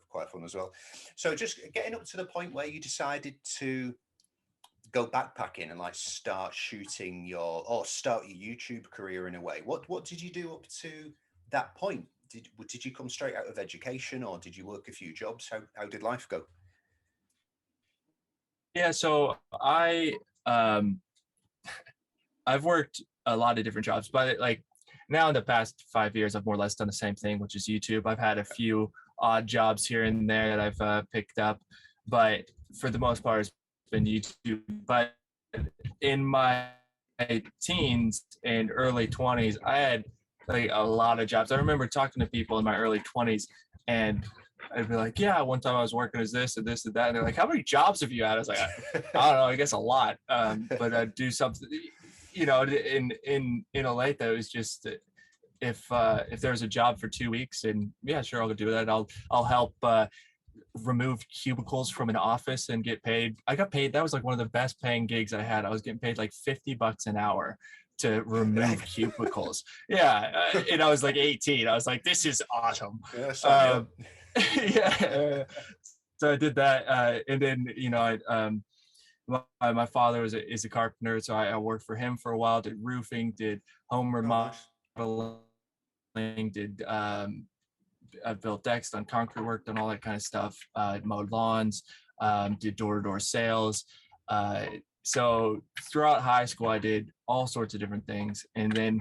quite fun as well. So just getting up to the point where you decided to go backpacking and like start start your YouTube career in a way. What did you do up to that point? Did you come straight out of education, or did you work a few jobs? How did life go? Yeah, so I've worked a lot of different jobs, but like now in the past 5 years, I've more or less done the same thing, which is YouTube. I've had a few odd jobs here and there that I've picked up, but for the most part, it's been YouTube. But in my teens and early 20s, I had like a lot of jobs. I remember talking to people in my early 20s, and I'd be like, yeah, one time I was working as this and this and that. And they're like, how many jobs have you had? I was like, I don't know, I guess a lot. But I'd do something, in Olathe, it was just, if there's a job for 2 weeks, and yeah, sure, I'll do that. I'll help remove cubicles from an office and get paid. I got paid. That was like one of the best paying gigs I had. I was getting paid like $50 an hour to remove cubicles. And I was like 18. I was like, this is awesome. So I did that, and then my father is a carpenter, so I worked for him for a while. Did roofing, did home remodeling, did I built decks, done concrete work, done all that kind of stuff. Mowed lawns, did door-to-door sales. So throughout high school, I did all sorts of different things, and then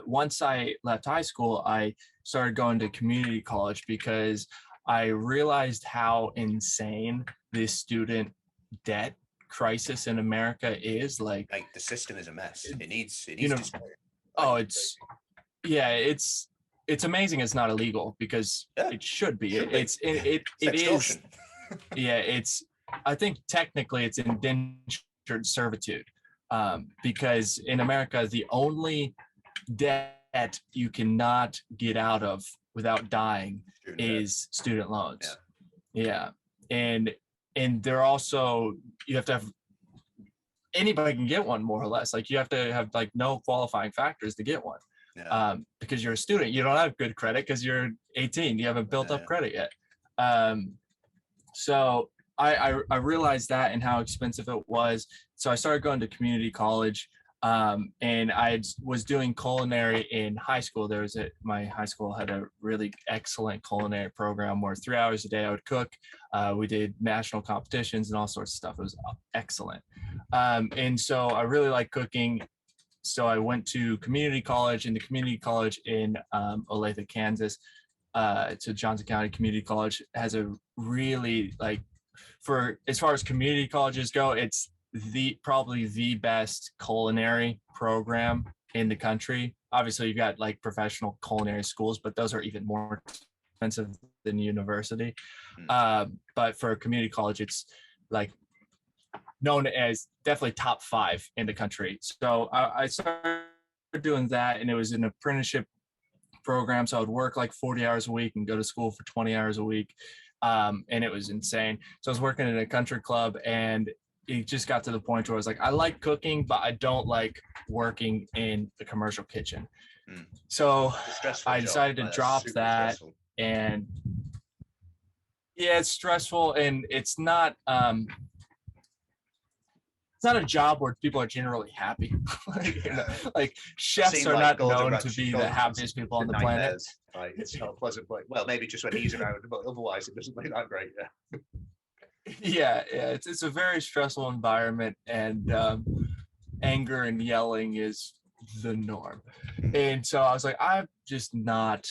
once I left high school, I started going to community college because I realized how insane this student debt crisis in America is. Like the system is a mess. It needs it's amazing it's not illegal, because it should be. It is. I think technically it's indentured servitude, because in America the only debt you cannot get out of without dying is student loans. And they're also, you have to have, anybody can get one more or less. Like you have to have like no qualifying factors to get one. Because you're a student, you don't have good credit because you're 18, you haven't built up credit yet. So I realized that and how expensive it was. So I started going to community college, and I was doing culinary in high school. My high school had a really excellent culinary program where 3 hours a day I would cook. We did national competitions and all sorts of stuff. It was excellent. And so I really like cooking. So I went to community college, and the community college in Olathe, Kansas, to Johnson County Community College, has a really, like, for as far as community colleges go, it's probably the best culinary program in the country. Obviously, you've got like professional culinary schools, but those are even more expensive than university. But for a community college, it's like known as definitely top 5 in the country. So I started doing that, and it was an apprenticeship program. So I would work like 40 hours a week and go to school for 20 hours a week. And it was insane. So I was working at a country club, and it just got to the point where I was like, I like cooking, but I don't like working in the commercial kitchen. So I decided to drop that. And yeah, it's stressful, and it's not a job where people are generally happy. Like chefs are not known to be the happiest people on the planet. Right, it's not a pleasant place. Well, maybe just when he's around, but otherwise it doesn't look that great. Yeah, it's a very stressful environment, and anger and yelling is the norm. And so I was like, I'm just not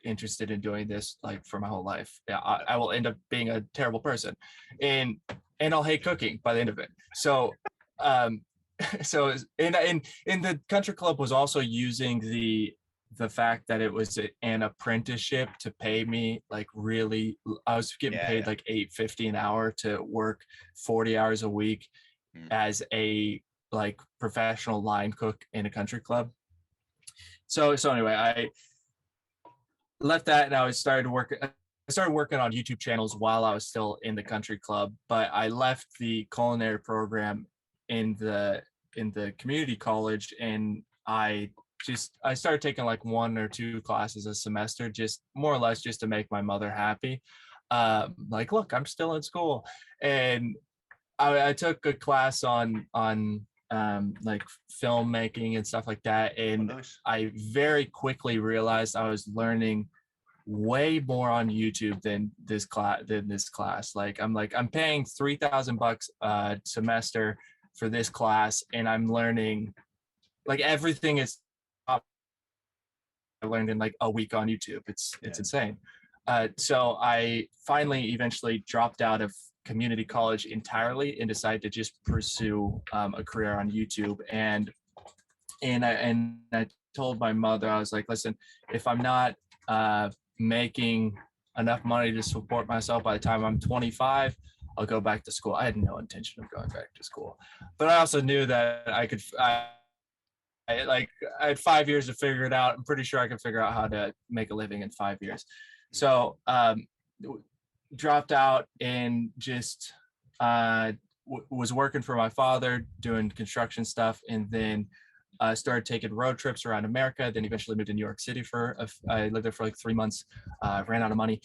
interested in doing this like for my whole life. Yeah, I will end up being a terrible person, and I'll hate cooking by the end of it. So so in the country club was also using the fact that it was an apprenticeship to pay me like really, I was getting paid like $8.50 an hour to work 40 hours a week as a like professional line cook in a country club. So anyway, I left that and I started working on YouTube channels while I was still in the country club, but I left the culinary program in the community college, and I started taking like 1 or 2 classes a semester, just more or less just to make my mother happy. Like, look, I'm still in school. And I took a class on like filmmaking and stuff like that. And I very quickly realized I was learning way more on YouTube than this class. Like I'm paying $3,000 a semester for this class, and I'm learning like everything is I learned in like a week on YouTube. It's insane. So I eventually dropped out of community college entirely and decided to just pursue a career on YouTube. And I told my mother, I was like, listen, if I'm not making enough money to support myself by the time I'm 25, I'll go back to school. I had no intention of going back to school, but I also knew that I had 5 years to figure it out. I'm pretty sure I could figure out how to make a living in 5 years. So dropped out and just was working for my father doing construction stuff, and then started taking road trips around America, then eventually moved to New York City I lived there for like 3 months, ran out of money,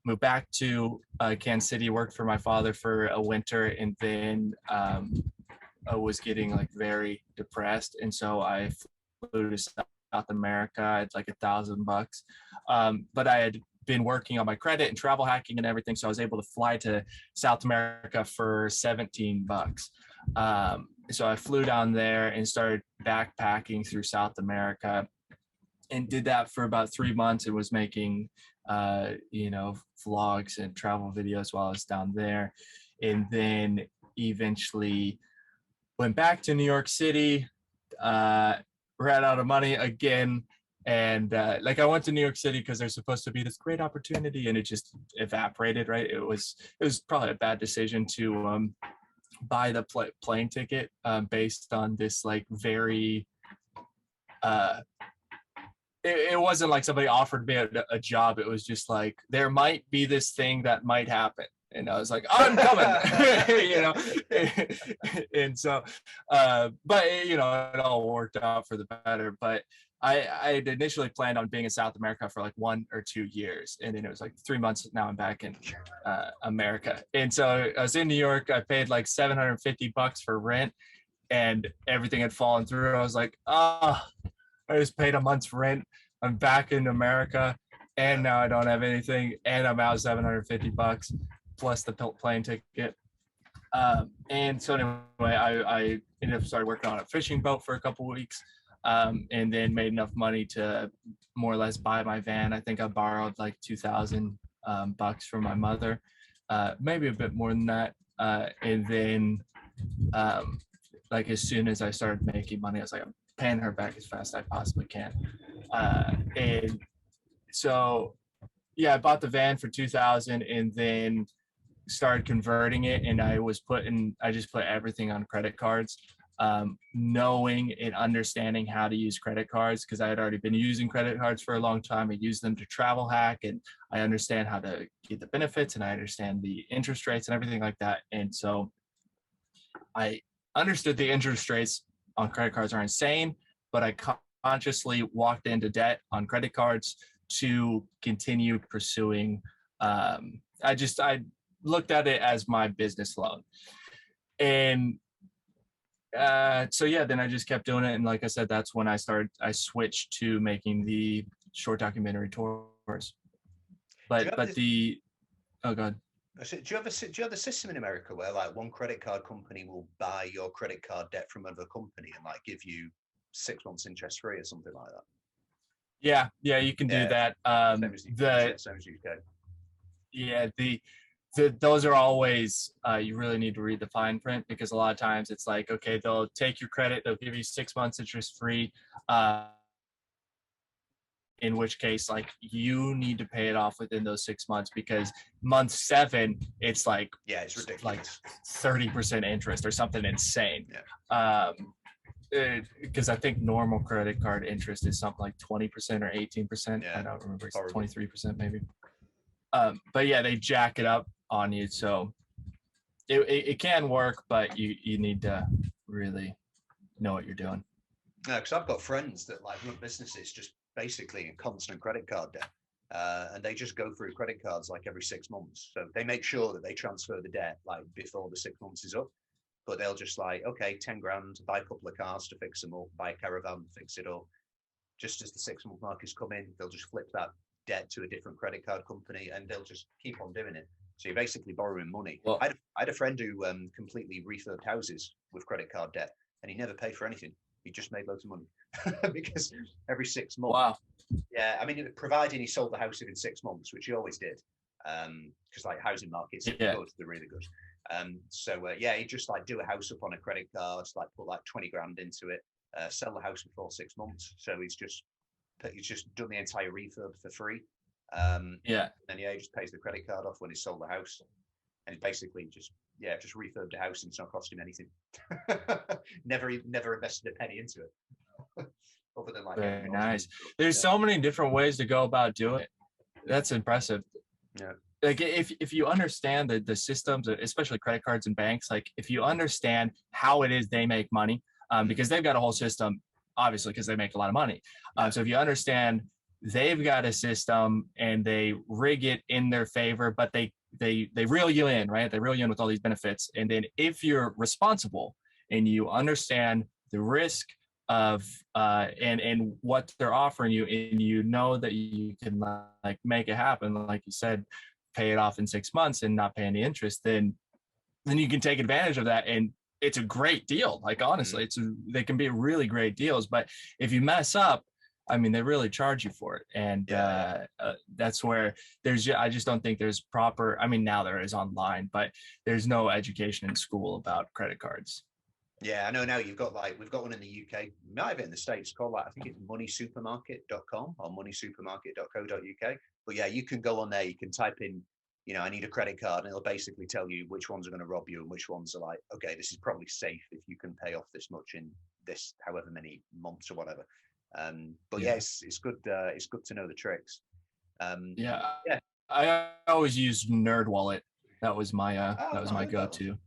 moved back to Kansas City, worked for my father for a winter, and then I was getting like very depressed. And so I flew to South America at like $1,000. But I had been working on my credit and travel hacking and everything. So I was able to fly to South America for $17. So I flew down there and started backpacking through South America and did that for about 3 months and was making, vlogs and travel videos while I was down there. And then eventually went back to New York City, ran out of money again. And I went to New York City because there's supposed to be this great opportunity, and it just evaporated, right? It was probably a bad decision to buy the plane ticket based on this like very it wasn't like somebody offered me a job. It was just like, there might be this thing that might happen. And I was like, I'm coming, and so, but it all worked out for the better. But I had initially planned on being in South America for like 1 or 2 years. And then it was like 3 months. Now I'm back in America. And so I was in New York. I paid like $750 for rent, and everything had fallen through. I was like, I just paid a month's rent. I'm back in America, and now I don't have anything, and I'm out $750 plus the plane ticket. And so anyway, I ended up started working on a fishing boat for a couple of weeks, and then made enough money to more or less buy my van. I think I borrowed like $2,000 from my mother, maybe a bit more than that. And then like as soon as I started making money, I was like, I'm paying her back as fast as I possibly can. And so, yeah, I bought the van for $2,000 and then started converting it. And I just put everything on credit cards, knowing and understanding how to use credit cards, because I had already been using credit cards for a long time. I use them to travel hack, and I understand how to get the benefits, and I understand the interest rates and everything like that. And so I understood the interest rates on credit cards are insane, but I consciously walked into debt on credit cards to continue pursuing. I looked at it as my business loan, and so yeah, then I just kept doing it, and like I said, that's when I switched to making the short documentary tours. Oh god. Do you have a system in America where like one credit card company will buy your credit card debt from another company and like give you 6 months interest free or something like that? Yeah, you can do that. Same as UK. Yeah, those are always you really need to read the fine print, because a lot of times it's like, okay, they'll take your credit, they'll give you 6 months interest free, in which case like you need to pay it off within those 6 months, because month 7 it's like, it's ridiculous, like 30% interest or something insane. Because I think normal credit card interest is something like 20% or 18%. I don't remember, it's 23% maybe. But yeah, they jack it up on you, so it can work, but you need to really know what you're doing. Yeah, because I've got friends that like run businesses just basically in constant credit card debt, and they just go through credit cards like every 6 months. So they make sure that they transfer the debt like before the 6 months is up, but they'll just like, okay, 10 grand, buy a couple of cars to fix them up, buy a caravan, fix it up. Just as the 6 month mark is coming, they'll just flip that debt to a different credit card company, and they'll just keep on doing it. So you're basically borrowing money. Well, I had a friend who completely refurbed houses with credit card debt, and he never paid for anything. He just made loads of money because every 6 months. Wow. Yeah, I mean, providing he sold the house within 6 months, which he always did, because like housing markets are good, they're really good. So he'd just like do a house up on a credit card, like put like 20 grand into it, sell the house before 6 months. So he's just done the entire refurb for free. And he just pays the credit card off when he sold the house, and he basically just refurbed the house, and it's not costing him anything. never invested a penny into it. Other than like, very nice. There's so many different ways to go about doing it. That's impressive. Yeah. Like if you understand the systems, especially credit cards and banks, like if you understand how it is they make money, because they've got a whole system, obviously, because they make a lot of money. So if you understand they've got a system and they rig it in their favor, but they reel you in, right? They reel you in with all these benefits. And then if you're responsible and you understand the risk of and what they're offering you, and you know that you can like make it happen, like you said, pay it off in 6 months and not pay any interest, then you can take advantage of that. And it's a great deal. Like, honestly, they can be really great deals, but if you mess up, I mean, they really charge you for it. And that's where I just don't think there's proper, I mean, now there is online, but there's no education in school about credit cards. Yeah, I know now we've got one in the UK, might have it in the States, called like, I think it's moneysupermarket.com or moneysupermarket.co.uk. But yeah, you can go on there, you can type in, I need a credit card, and it'll basically tell you which ones are going to rob you and which ones are like, okay, this is probably safe if you can pay off this much in this however many months or whatever. But it's good. It's good to know the tricks. I always used NerdWallet. That was my my go-to.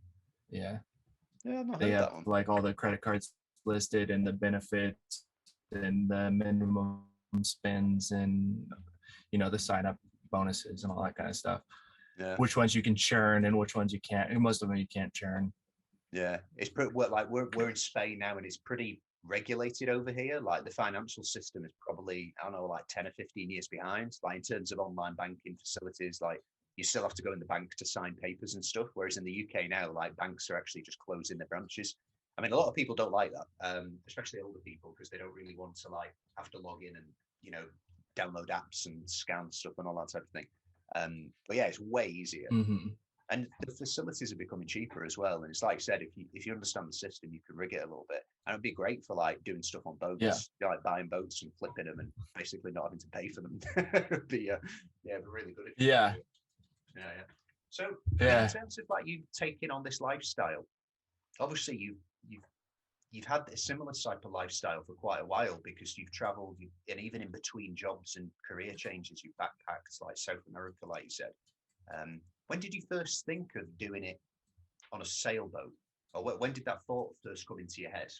Yeah, they have like all the credit cards listed and the benefits and the minimum spends and the sign-up bonuses and all that kind of stuff. Yeah. Which ones you can churn and which ones you can't. And most of them you can't churn. Yeah, it's pretty, like we're in Spain now, and it's pretty regulated over here. Like the financial system is probably, I don't know, like 10 or 15 years behind, like in terms of online banking facilities. Like you still have to go in the bank to sign papers and stuff, whereas in the UK now, like banks are actually just closing their branches. I mean, a lot of people don't like that, especially older people, because they don't really want to like have to log in and download apps and scan stuff and all that type of thing. But yeah, it's way easier. Mm-hmm. And the facilities are becoming cheaper as well. And it's like I said, if you understand the system, you can rig it a little bit. And it'd be great for like doing stuff on boats, like buying boats and flipping them and basically not having to pay for them. It'd be really good. Yeah. So in terms of like you taking on this lifestyle, obviously you've had a similar type of lifestyle for quite a while, because you've traveled, and even in between jobs and career changes, you've backpacked like South America, like you said. When did you first think of doing it on a sailboat, Or when did that thought first come into your head?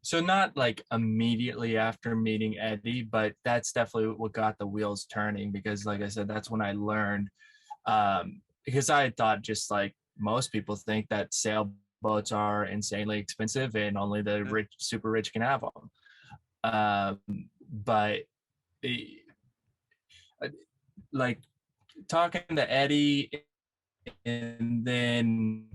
So not like immediately after meeting Eddie, but that's definitely what got the wheels turning, because like I said, that's when I learned, because I thought, just like most people think, that sailboats are insanely expensive and only the rich, super rich can have them. But like talking to Eddie, and then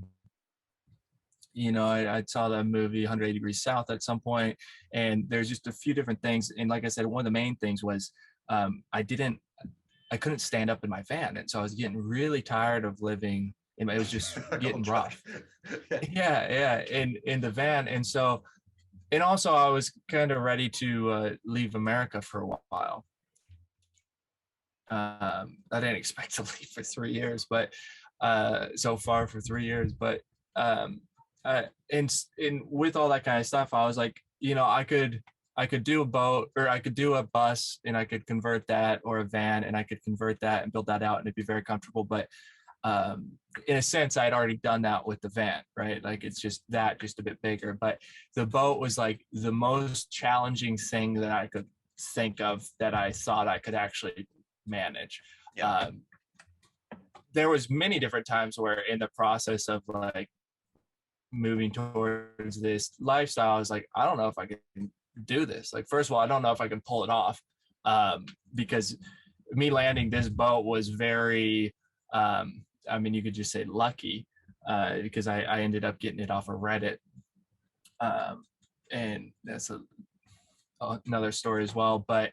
I saw that movie 180 Degrees South at some point, and there's just a few different things. And like I said, one of the main things was I couldn't stand up in my van, and so I was getting really tired of living. It was just getting rough. Yeah, in the van, and so, and also I was kind of ready to leave America for a while. I didn't expect to leave for 3 years, but so far for 3 years, but and with all that kind of stuff, I was like, I could do a boat, or I could do a bus, and I could convert that, or a van, and I could convert that and build that out, and it'd be very comfortable. But in a sense, I'd already done that with the van, right? Like it's just a bit bigger. But the boat was like the most challenging thing that I could think of that I thought I could actually manage. Yeah. There was many different times where in the process of like moving towards this lifestyle, I was like, I don't know if I can do this. Like, first of all, I don't know if I can pull it off, because me landing this boat was very, you could just say lucky, because I ended up getting it off of Reddit, and that's another story as well. But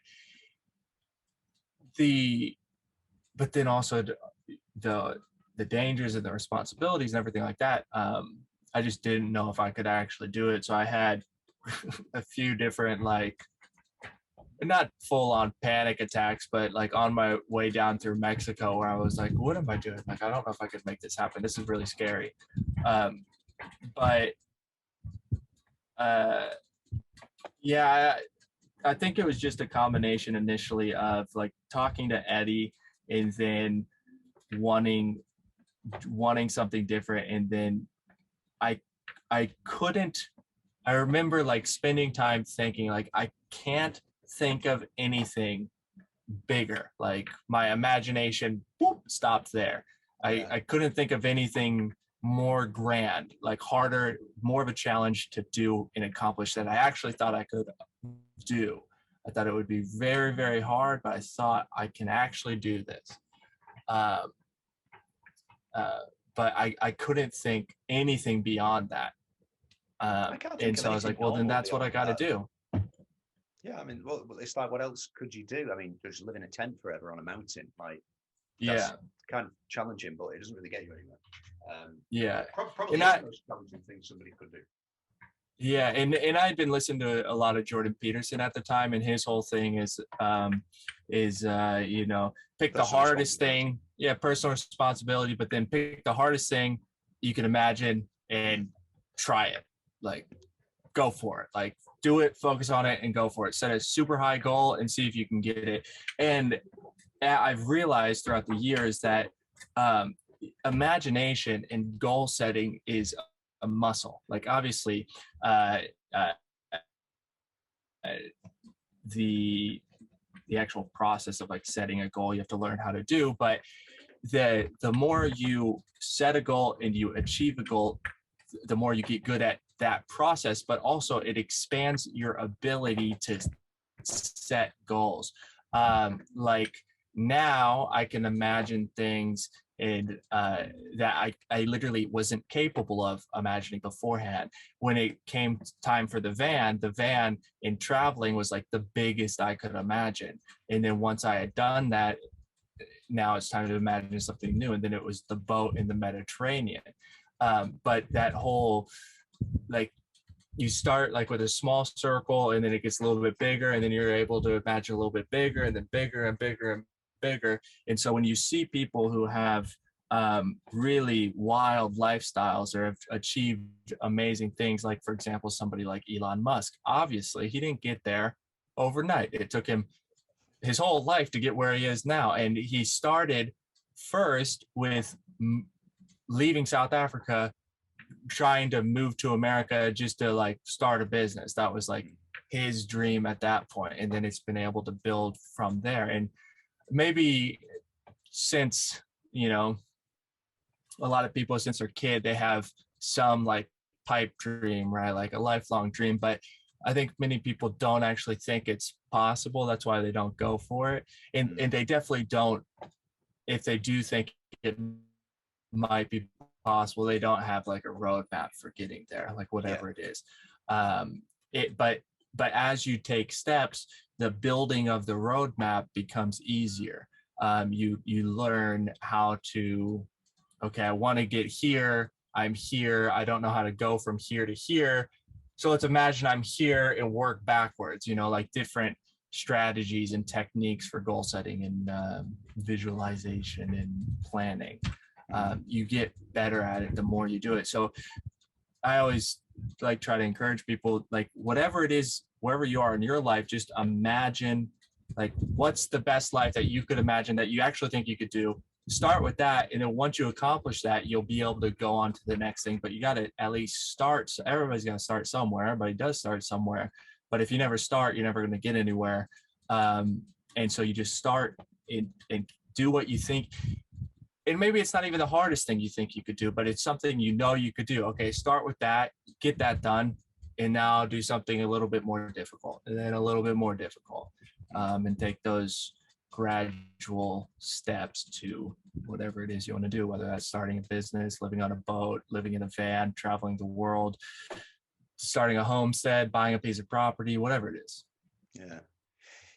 then also the dangers and the responsibilities and everything like that, I just didn't know if I could actually do it. So I had a few different, like, not full on panic attacks, but like on my way down through Mexico, where I was like, what am I doing? Like, I don't know if I could make this happen. This is really scary. But yeah, I think it was just a combination initially of like talking to Eddie, and then wanting something different. And then I remember like spending time thinking, like, I can't think of anything bigger. Like my imagination stopped there. I couldn't think of anything more grand, like harder, more of a challenge to do and accomplish that I actually thought I could do. I thought it would be very, very hard, but I thought I can actually do this. But I couldn't think anything beyond that. And so I was like, well, then that's what I got to do. Yeah, I mean, well, it's like, what else could you do? I mean, just live in a tent forever on a mountain, like, yeah, kind of challenging, but it doesn't really get you anywhere. Yeah, probably the most challenging thing somebody could do. Yeah, and I'd been listening to a lot of Jordan Peterson at the time, and his whole thing is pick the hardest thing. Yeah, personal responsibility, but then pick the hardest thing you can imagine and try it. Like, go for it. Like, do it, focus on it, and go for it. Set a super high goal and see if you can get it. And I've realized throughout the years that imagination and goal setting is a muscle. Like, obviously, the actual process of like setting a goal, you have to learn how to do. But the more you set a goal and you achieve a goal, the more you get good at that process. But also it expands your ability to set goals. Like, now I can imagine things and that I literally wasn't capable of imagining beforehand. When it came time for the van in traveling was like the biggest I could imagine. And then once I had done that, now it's time to imagine something new. And then it was the boat in the Mediterranean. But that whole, like, you start like with a small circle, and then it gets a little bit bigger, and then you're able to imagine a little bit bigger, and then bigger and bigger and bigger. And so when you see people who have really wild lifestyles or have achieved amazing things, like, for example, somebody like Elon Musk, obviously he didn't get there overnight. It took him his whole life to get where he is now. And he started first with leaving South Africa, trying to move to America just to like start a business. That was like his dream at that point. And then it's been able to build from there. And maybe since, you know, a lot of people since they're kid, they have some like pipe dream, right? Like a lifelong dream. But I think many people don't actually think it's possible. That's why they don't go for it. And they definitely don't, if they do think it might be possible, they don't have like a roadmap for getting there, like whatever it is. But as you take steps, the building of the roadmap becomes easier. You learn how to, okay, I want to get here. I'm here. I don't know how to go from here to here. So let's imagine I'm here and work backwards, you know, like different strategies and techniques for goal setting and visualization and planning. You get better at it the more you do it. So I always like try to encourage people, like whatever it is, wherever you are in your life, just imagine like what's the best life that you could imagine that you actually think you could do. Start with that, and then once you accomplish that, you'll be able to go on to the next thing. But you got to at least start. So everybody's got to start somewhere. Everybody does start somewhere, but if you never start, you're never going to get anywhere. And so you just start and do what you think. And maybe it's not even the hardest thing you think you could do, but it's something you know you could do. Okay, start with that, get that done, and now do something a little bit more difficult, and then a little bit more difficult, and take those gradual steps to whatever it is you want to do, whether that's starting a business, living on a boat, living in a van, traveling the world, starting a homestead, buying a piece of property, whatever it is.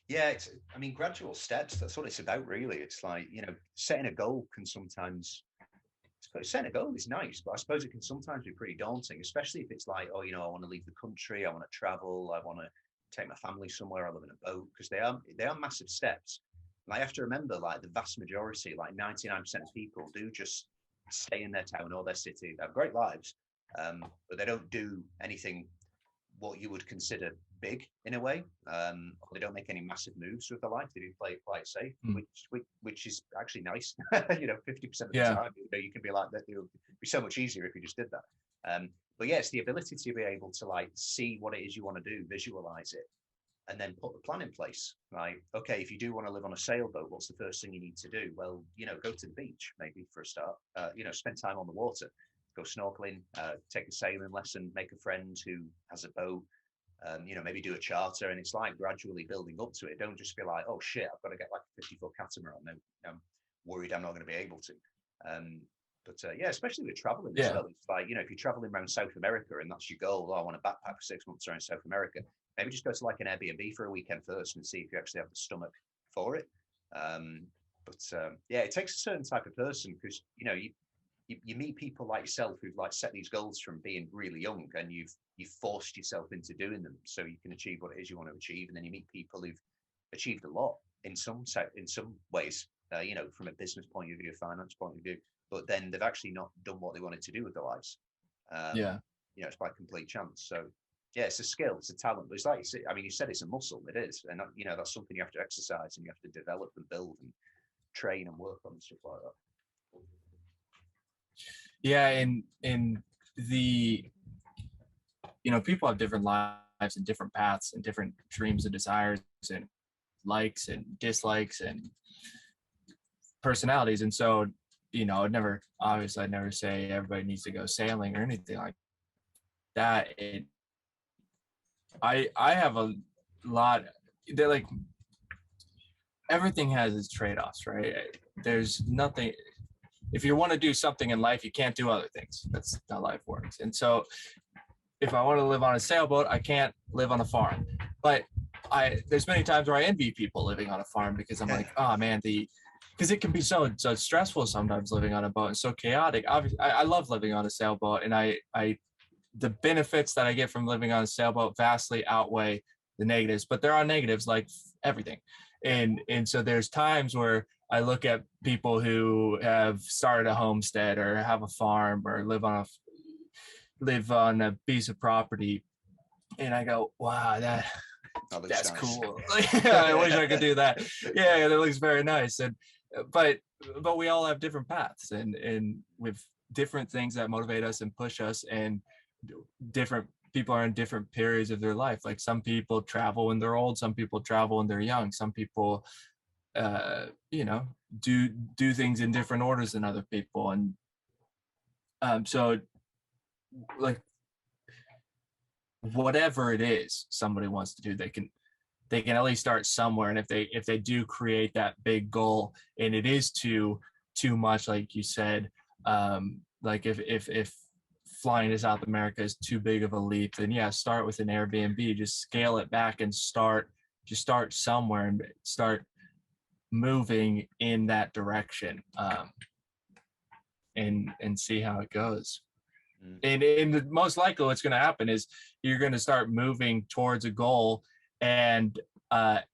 Yeah, I mean, gradual steps, that's what it's about, really. It's like, you know, setting a goal can sometimes, setting a goal is nice, but I suppose it can sometimes be pretty daunting, especially if it's like, oh, you know, I want to leave the country, I want to travel, I want to take my family somewhere, I live in a boat, because they are massive steps. And I have to remember, like, the vast majority, like 99% of people do just stay in their town or their city. They have great lives, but they don't do anything what you would consider big in a way. They don't make any massive moves with their life. They do play it quite safe, which is actually nice. You know, 50% of the time, you know, you can be like that. It would be so much easier if you just did that. But yeah, it's the ability to be able to like see what it is you want to do, visualize it, and then put the plan in place. Like, okay, if you do want to live on a sailboat, what's the first thing you need to do? Well, you know, go to the beach maybe for a start. You know, spend time on the water, go snorkeling, take a sailing lesson, make a friend who has a boat. You know, maybe do a charter, and it's like gradually building up to it. Don't just be like, oh shit, I've got to get like a 50-foot catamaran. No, I'm worried I'm not going to be able to. But yeah, especially with traveling as well. It's like, you know, if you're traveling around South America and that's your goal, oh, I want to backpack for 6 months around South America, maybe just go to like an Airbnb for a weekend first and see if you actually have the stomach for it. Yeah, it takes a certain type of person, because, you know, you meet people like yourself who've like set these goals from being really young, and you've forced yourself into doing them so you can achieve what it is you want to achieve. And then you meet people who've achieved a lot in some ways, you know, from a business point of view, a finance point of view, but then they've actually not done what they wanted to do with their lives. You know, it's by complete chance. So yeah, it's a skill, it's a talent, but it's like, I mean, you said it's a muscle. It is. And you know, that's something you have to exercise and you have to develop and build and train and work on and stuff like that. Yeah, and the, you know, people have different lives and different paths and different dreams and desires and likes and dislikes and personalities. And so, you know, I'd never say everybody needs to go sailing or anything like that. I have a lot, they're like, everything has its trade-offs, right? There's nothing, if you want to do something in life, you can't do other things. That's how life works. And so if I want to live on a sailboat, I can't live on a farm. But there's many times where I envy people living on a farm, because I'm like, oh man, because it can be so stressful sometimes living on a boat and so chaotic. Obviously, I love living on a sailboat, and the benefits that I get from living on a sailboat vastly outweigh the negatives. But there are negatives like everything. And so there's times where I look at people who have started a homestead or have a farm or live on a piece of property, and I go, wow, that's nice. Cool. I wish I could do that. Yeah, that looks very nice. But we all have different paths, and with different things that motivate us and push us, and different people are in different periods of their life. Like some people travel when they're old, some people travel when they're young, some people you know, do things in different orders than other people. And so like whatever it is somebody wants to do, they can at least start somewhere. And if they do create that big goal and it is too much, like you said, like if flying to South America is too big of a leap, then yeah, start with an Airbnb, just scale it back and start somewhere and start moving in that direction, and see how it goes. And the most likely what's going to happen is you're going to start moving towards a goal, and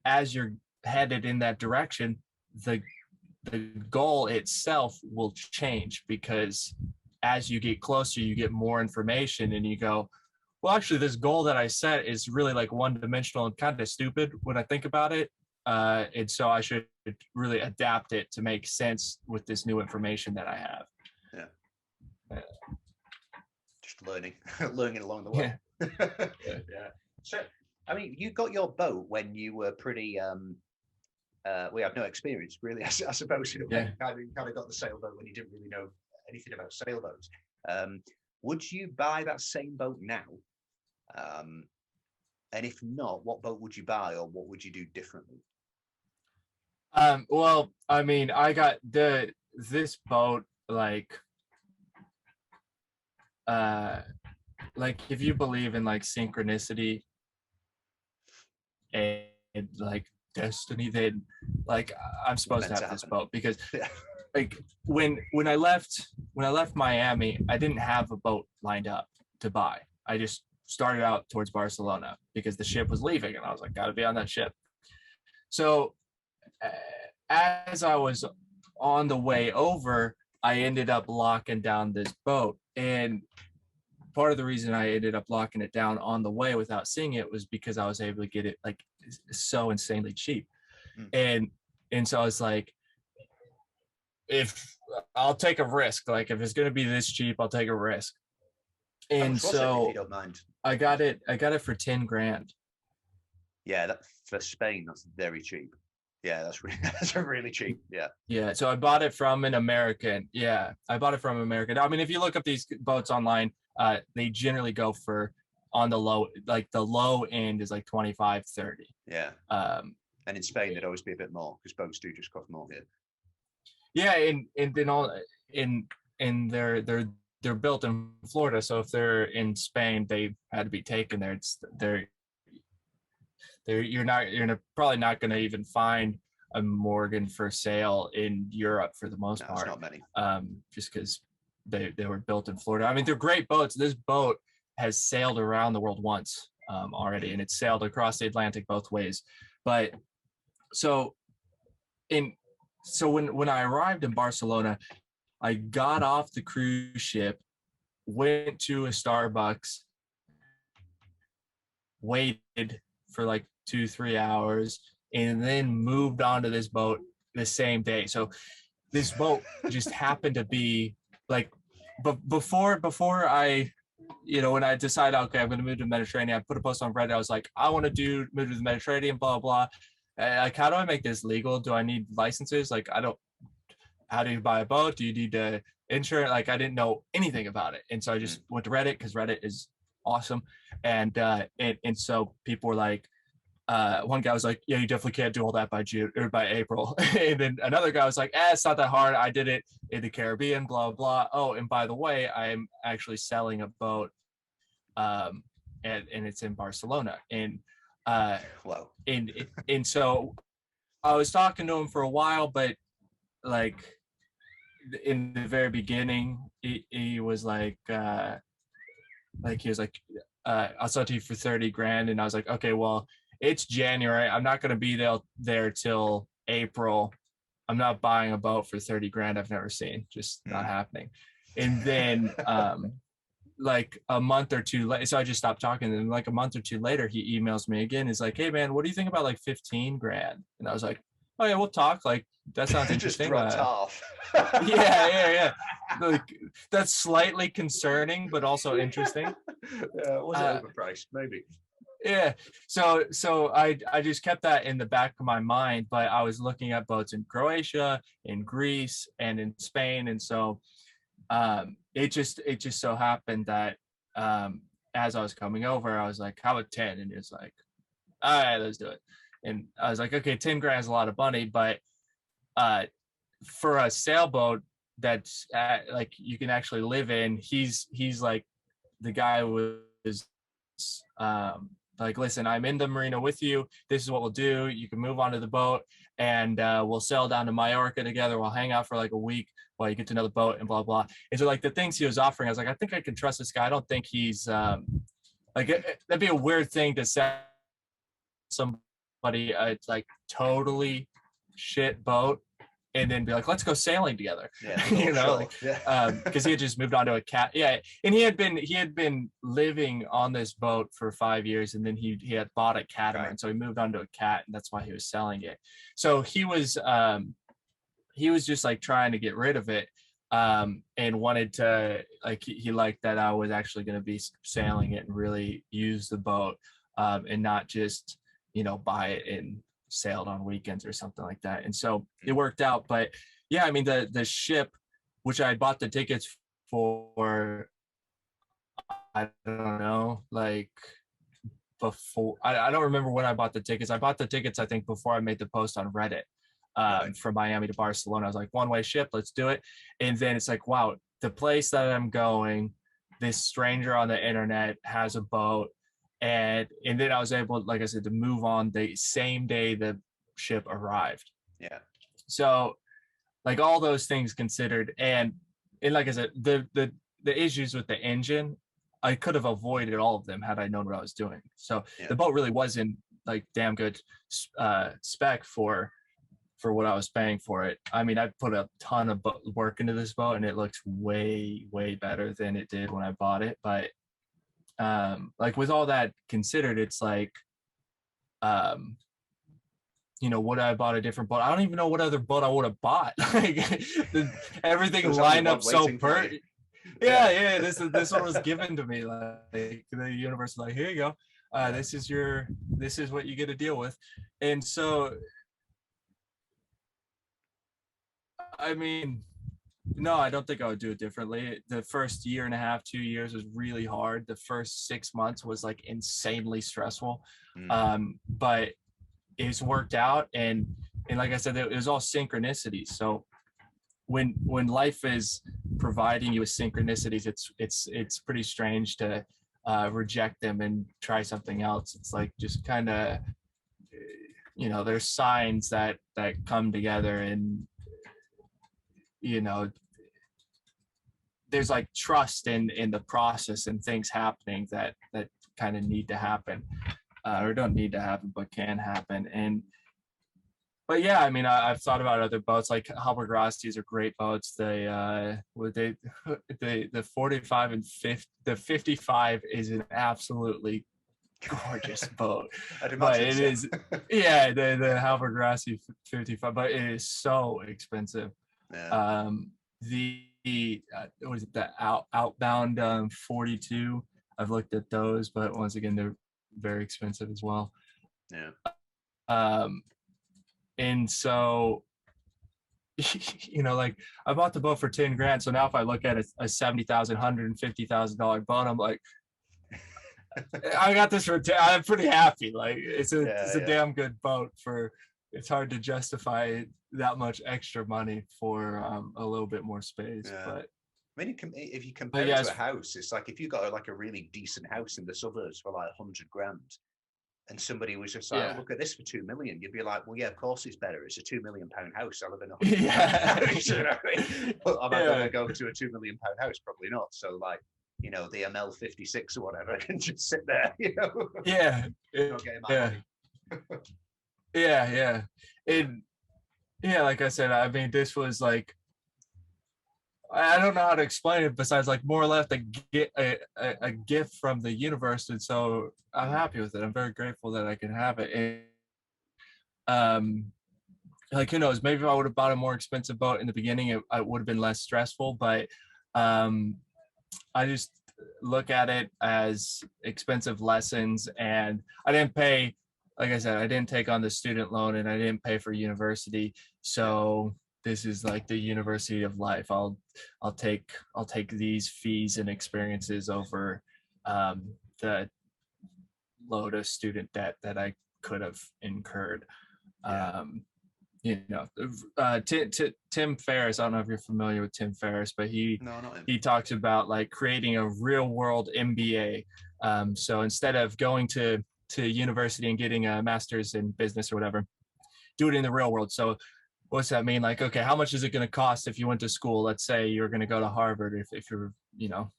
as you're headed in that direction, the goal itself will change, because as you get closer, you get more information, and you go, well, actually, this goal that I set is really like one-dimensional and kind of stupid when I think about it. And so I should really adapt it to make sense with this new information that I have. Yeah. Just learning along the way. Yeah. So, I mean, you got your boat when you were pretty, we have no experience really, I suppose. You kind of got the sailboat when you didn't really know anything about sailboats. Would you buy that same boat now? And if not, what boat would you buy, or what would you do differently? Well, I mean, I got this boat, like if you believe in like synchronicity and like destiny, then like I'm supposed to have this boat, because like when I left Miami, I didn't have a boat lined up to buy. I just started out towards Barcelona because the ship was leaving, and I was like, gotta be on that ship. So as I was on the way over, I ended up locking down this boat. And part of the reason I ended up locking it down on the way without seeing it was because I was able to get it like so insanely cheap. And so I was like, if I'll take a risk, like if it's going to be this cheap, I'll take a risk. And so if you don't mind, I got it for 10 grand. Yeah, that for Spain, that's very cheap. Yeah, that's really cheap. Yeah. Yeah. So I bought it from an American. Yeah, I bought it from an American. I mean, if you look up these boats online, they generally go for, on the low, like the low end is like 25, 30. Yeah. And in Spain, it'd always be a bit more, because boats do just cost more here. Yeah, and then all and they're built in Florida, so if they're in Spain, they had to be taken there. You're probably not going to even find a Morgan for sale in Europe for the most part. Not many. Just because they were built in Florida. I mean, they're great boats. This boat has sailed around the world once already, and it's sailed across the Atlantic both ways. But so when I arrived in Barcelona, I got off the cruise ship, went to a Starbucks, waited for like 2-3 hours, and then moved onto this boat the same day. So this boat just happened to be like, but before I, when I decided, okay, I'm going to move to the Mediterranean, I put a post on Reddit. I was like, I want to move to the Mediterranean, blah, blah. Like, how do I make this legal? Do I need licenses? Like, how do you buy a boat? Do you need to insure it? Like, I didn't know anything about it. And so I just went to Reddit, because Reddit is awesome. And so people were like, one guy was like, yeah, you definitely can't do all that by June or by April. And then another guy was like, it's not that hard. I did it in the Caribbean, blah, blah. Oh, and by the way, I'm actually selling a boat, and it's in Barcelona. And wow. And so I was talking to him for a while, but like in the very beginning, he was like he was like, I'll sell to you for 30 grand. And I was like, okay, well, it's January. I'm not going to be there till April. I'm not buying a boat for 30 grand. I've never seen, just not happening. And then like a month or two later, so I just stopped talking. And like a month or two later, he emails me again. He's like, hey man, what do you think about like 15 grand? And I was like, oh yeah, we'll talk. Like, that sounds Just interesting. dropped off. Yeah. Like, that's slightly concerning, but also interesting. Was it overpriced? Maybe. Yeah. So I just kept that in the back of my mind, but I was looking at boats in Croatia, in Greece, and in Spain. And so it just so happened that as I was coming over, I was like, how about 10? And it's like, all right, let's do it. And I was like, okay, 10 grand is a lot of money, but for a sailboat that's like you can actually live in, he's like the guy was like, listen, I'm in the marina with you. This is what we'll do. You can move onto the boat and we'll sail down to Mallorca together. We'll hang out for like a week while you get to know the boat and blah, blah. And so like the things he was offering, I was like, I think I can trust this guy. I don't think he's like, that'd be a weird thing to say somebody like totally shit boat and then be like, let's go sailing together. You know, because he had just moved on to a cat. And he had been living on this boat for 5 years, and then he had bought a catamaran. Right. So he moved on to a cat, and that's why he was selling it. So he was just like trying to get rid of it, and wanted to, like, he liked that I was actually going to be sailing it and really use the boat, and not just, you know, buy it and sailed on weekends or something like that. And so it worked out. But yeah, I mean, the ship, which I bought the tickets for, I don't know, like before, I don't remember when I bought the tickets. I bought the tickets, I think, before I made the post on Reddit, from Miami to Barcelona. I was like, one-way ship, let's do it. And then it's like, wow, the place that I'm going, this stranger on the internet has a boat. And then I was able, like I said, to move on the same day the ship arrived. Yeah. So like all those things considered, and like I said, the issues with the engine, I could have avoided all of them had I known what I was doing. So the boat really wasn't like damn good spec for what I was paying for it. I mean, I put a ton of work into this boat, and it looks way, way better than it did when I bought it. But like with all that considered, it's like, you know, would I have bought a different boat? I don't even know what other boat I would have bought. Like everything lined up so perfect. Yeah. This one was given to me. Like the universe was like, here you go. This is what you get to deal with. And so, I mean, no, I don't think I would do it differently. The first year and a half, 2 years was really hard. The first 6 months was like insanely stressful. But it's worked out. And like I said, it was all synchronicity. So when life is providing you with synchronicities, it's pretty strange to reject them and try something else. It's like just kind of, you know, there's signs that come together, and you know, there's like trust in the process and things happening that kind of need to happen, or don't need to happen, but can happen. But yeah, I mean, I've thought about other boats, like Mcgasters are great boats. The 45 and 50, the 55 is an absolutely gorgeous boat. But it is, yeah, the Mcgaster 55, but it is so expensive. Yeah. What is it, the outbound 42? I've looked at those, but once again, they're very expensive as well. Yeah. And so, you know, like I bought the boat for 10 grand. So now if I look at a $70,000, $150,000 boat, I'm like, I got this for I'm pretty happy. Like it's a damn good boat for. It's hard to justify that much extra money for a little bit more space. Yeah. But I mean, if you compare it to a house, it's like if you got like a really decent house in the suburbs for like 100 grand, and somebody was just like, look at this for 2 million, you'd be like, well, yeah, of course it's better. It's a £2 million house. I live in a 100 house, you know what I mean? But am I going to go to a £2 million house? Probably not. So like, you know, the ML 56 or whatever, I can just sit there, you know? Yeah. Not getting my money. Yeah. Yeah, like I said, I mean, this was like, I don't know how to explain it besides like more or less a gift from the universe. And so I'm happy with it. I'm very grateful that I can have it. And like, who knows, maybe if I would have bought a more expensive boat in the beginning, it would have been less stressful. But I just look at it as expensive lessons. And I didn't pay, like I said, I didn't take on the student loan, and I didn't pay for university. So this is like the university of life. I'll take these fees and experiences over the load of student debt that I could have incurred. You know, Tim Ferriss, I don't know if you're familiar with Tim Ferriss, but he talks about like creating a real world MBA. So instead of going to university and getting a master's in business or whatever, do it in the real world. So what's that mean? Like, okay, how much is it going to cost if you went to school? Let's say you're going to go to Harvard, if you're, you know,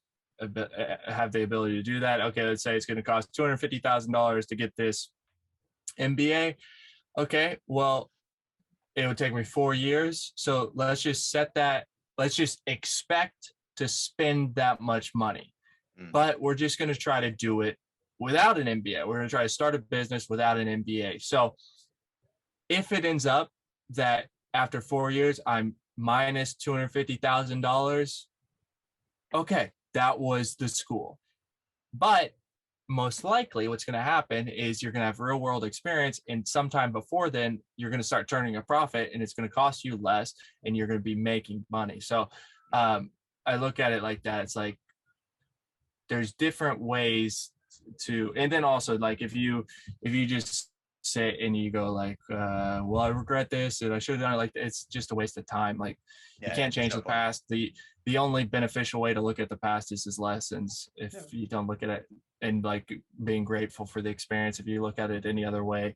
have the ability to do that. Okay, let's say it's going to cost $250,000 to get this MBA. Okay, well, it would take me 4 years. So let's just expect to spend that much money. But we're just going to try to do it without an MBA. We're going to try to start a business without an MBA. So if it ends up that after 4 years, I'm minus $250,000, okay, that was the school. But most likely what's going to happen is you're going to have real world experience, and sometime before then you're going to start turning a profit, and it's going to cost you less, and you're going to be making money. So I look at it like that. It's like there's different ways to, and then also like if you just say and you go like well, I regret this and I should have done it, like it's just a waste of time. Like you can't change the past. The only beneficial way to look at the past is as lessons. If you don't look at it and like being grateful for the experience, if you look at it any other way,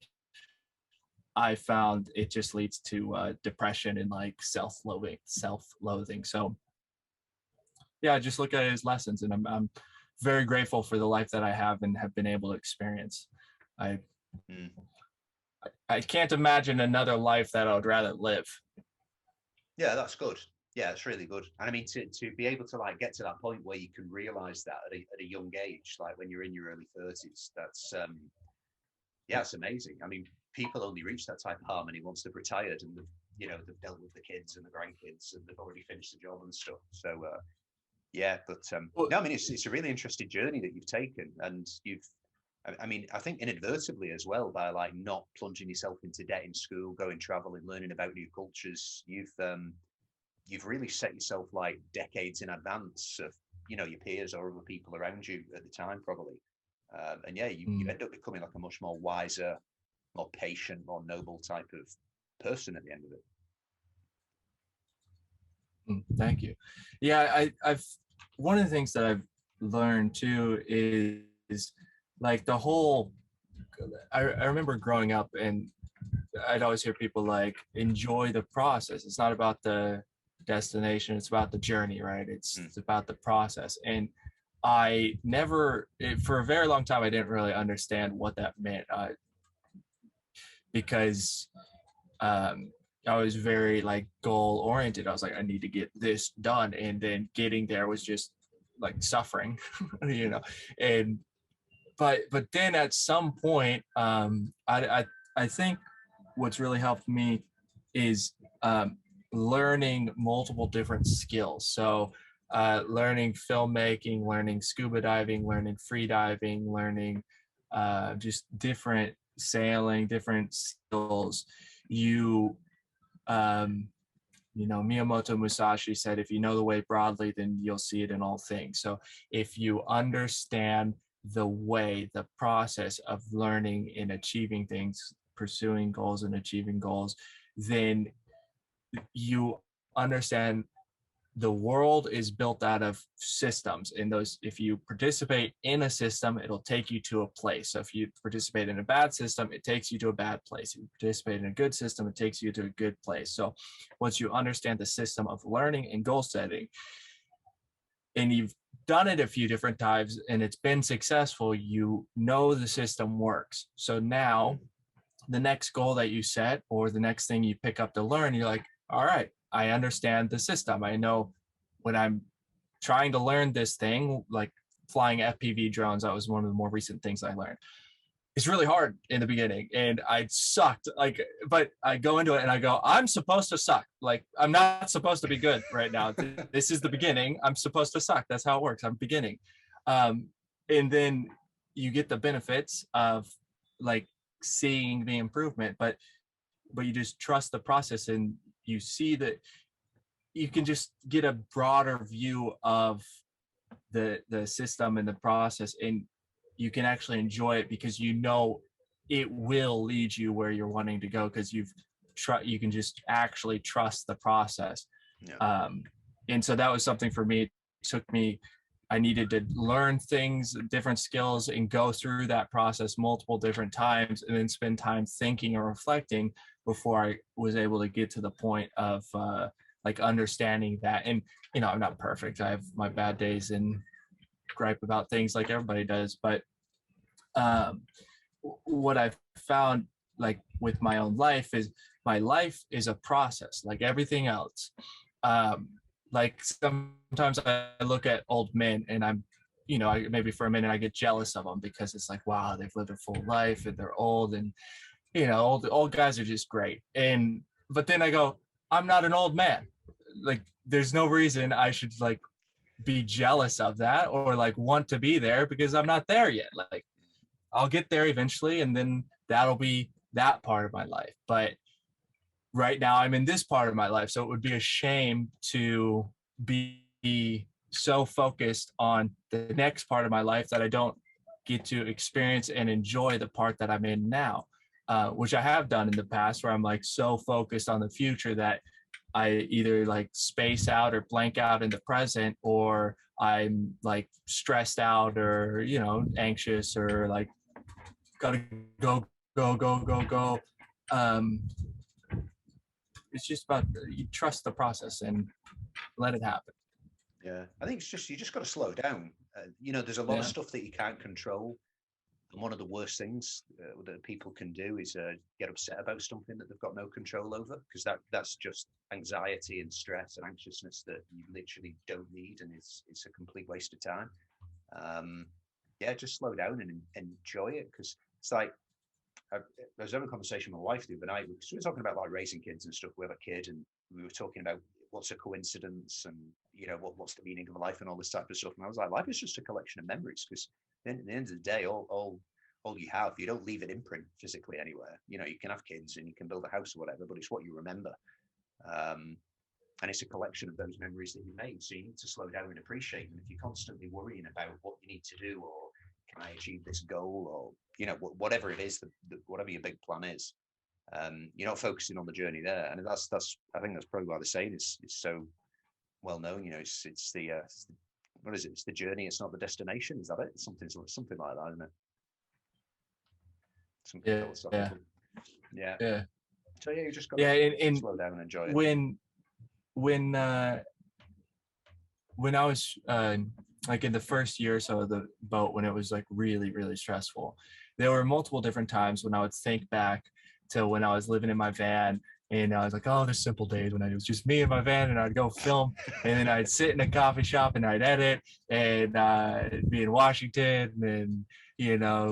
I found it just leads to depression and like self-loathing. So yeah, I just look at it as lessons, and I'm very grateful for the life that I have and have been able to experience. I can't imagine another life that I would rather live. Yeah, that's good. Yeah, it's really good. And I mean, to be able to like get to that point where you can realize that at a young age, like when you're in your early 30s, that's it's amazing. I mean, people only reach that type of harmony once they've retired and they've dealt with the kids and the grandkids and they've already finished the job and stuff. So no, I mean, it's a really interesting journey that you've taken, and I mean, I think inadvertently as well, by like not plunging yourself into debt in school, going traveling, learning about new cultures, you've really set yourself like decades in advance of, you know, your peers or other people around you at the time, probably. And yeah, you end up becoming like a much more wiser, more patient, more noble type of person at the end of it. Thank you. Yeah, I've one of the things that I've learned too is like the whole, I remember growing up and I'd always hear people like, enjoy the process. It's not about the destination, it's about the journey, right? It's about the process. And I never, for a very long time, I didn't really understand what that meant, because I was very like goal oriented. I was like, I need to get this done, and then getting there was just like suffering, you know. And but then at some point, I think what's really helped me is learning multiple different skills. So learning filmmaking, learning scuba diving, learning free diving, learning just different sailing, different skills. You know, Miyamoto Musashi said, if you know the way broadly, then you'll see it in all things. So if you understand the way, the process of learning and achieving things, pursuing goals and achieving goals, then you understand the world is built out of systems, and those, if you participate in a system, it'll take you to a place. So if you participate in a bad system, it takes you to a bad place. If you participate in a good system, it takes you to a good place. So once you understand the system of learning and goal setting, and you've done it a few different times and it's been successful, you know the system works. So now the next goal that you set, or the next thing you pick up to learn, you're like, all right, I understand the system. I know when I'm trying to learn this thing, like flying FPV drones, that was one of the more recent things I learned. it's really hard in the beginning, and I sucked. Like, but I go into it and I go, I'm supposed to suck. Like, I'm not supposed to be good right now. This is the beginning. I'm supposed to suck. That's how it works. I'm beginning. And then you get the benefits of like seeing the improvement, but you just trust the process, and you see that you can just get a broader view of the system and the process, and you can actually enjoy it because you know it will lead you where you're wanting to go, because you can just actually trust the process. Yeah. And so that was something for me. It took me, I needed to learn things, different skills, and go through that process multiple different times, and then spend time thinking or reflecting before I was able to get to the point of like understanding that. And I'm not perfect. I have my bad days and gripe about things like everybody does, but what I've found, like with my own life, is my life is a process like everything else. Like sometimes I look at old men and I'm, maybe for a minute I get jealous of them, because it's like, wow, they've lived a full life and they're old, and old guys are just great. But then I go, I'm not an old man. Like, there's no reason I should like be jealous of that or like want to be there, because I'm not there yet. Like, I'll get there eventually, and then that'll be that part of my life. But right now I'm in this part of my life, so it would be a shame to be so focused on the next part of my life that I don't get to experience and enjoy the part that I'm in now, which I have done in the past, where I'm like so focused on the future that I either like space out or blank out in the present, or I'm like stressed out or, anxious, or like gotta go. It's just about, you trust the process and let it happen. Yeah, I think you just got to slow down. There's a lot of stuff that you can't control. And one of the worst things that people can do is get upset about something that they've got no control over, because that's just anxiety and stress and anxiousness that you literally don't need, and it's a complete waste of time. Just slow down and enjoy it, because it's like, I was having a conversation with my wife the other night, because we were talking about like raising kids and stuff. We have a kid, and we were talking about what's a coincidence, and what's the meaning of life and all this type of stuff. And I was like, life is just a collection of memories, because at the end of the day, all you have, you don't leave an imprint physically anywhere. You can have kids and you can build a house or whatever, but it's what you remember. And it's a collection of those memories that you made. So you need to slow down and appreciate them. If you're constantly worrying about what you need to do, or can I achieve this goal, or whatever it is, whatever your big plan is, you're not focusing on the journey there. And that's I think that's probably why the saying is so well known. It's the what is it? It's the journey. It's not the destination. Is that it? Something like that, isn't it? Something philosophical. Yeah. So you just got to slow down and enjoy it. When I was like in the first year or so of the boat, when it was like really, really stressful, there were multiple different times when I would think back to when I was living in my van, and I was like, oh, there's simple days when it was just me and my van, and I'd go film, and then I'd sit in a coffee shop and I'd edit, and be in Washington, and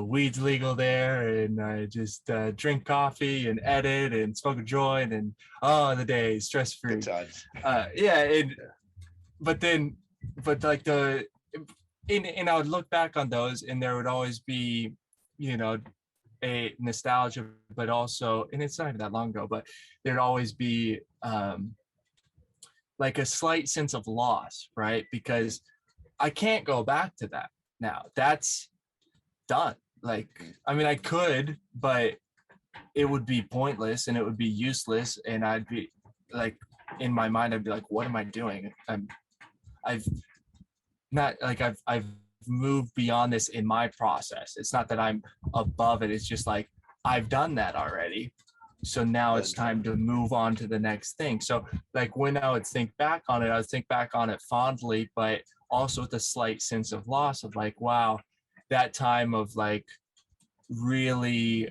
weed's legal there, and I just drink coffee and edit and smoke a joint, and the day stress free. Good times. And I would look back on those, and there would always be, a nostalgia, but also, and it's not even that long ago, but there'd always be like a slight sense of loss, right? Because I can't go back to that now. That's done. Like, I mean, I could, but it would be pointless and it would be useless. And I'd be like, in my mind, I'd be like, what am I doing? I've moved beyond this in my process. It's not that I'm above it. It's just like, I've done that already. So now it's time to move on to the next thing. So like when I would think back on it, I would think back on it fondly, but also with a slight sense of loss of like, wow, that time of like really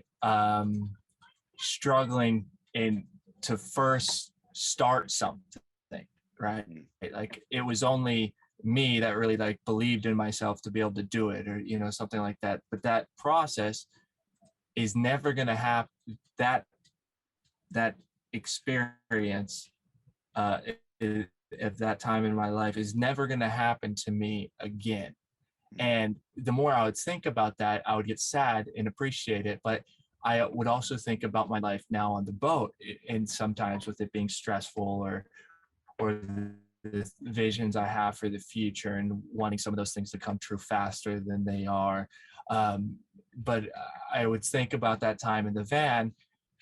struggling to first start something, right? Like it was only me that really like believed in myself to be able to do it, or something like that. But that process is never going to happen. That experience at that time in my life is never going to happen to me again. And the more I would think about that, I would get sad and appreciate it. But I would also think about my life now on the boat, and sometimes with it being stressful, or the visions I have for the future and wanting some of those things to come true faster than they are. But I would think about that time in the van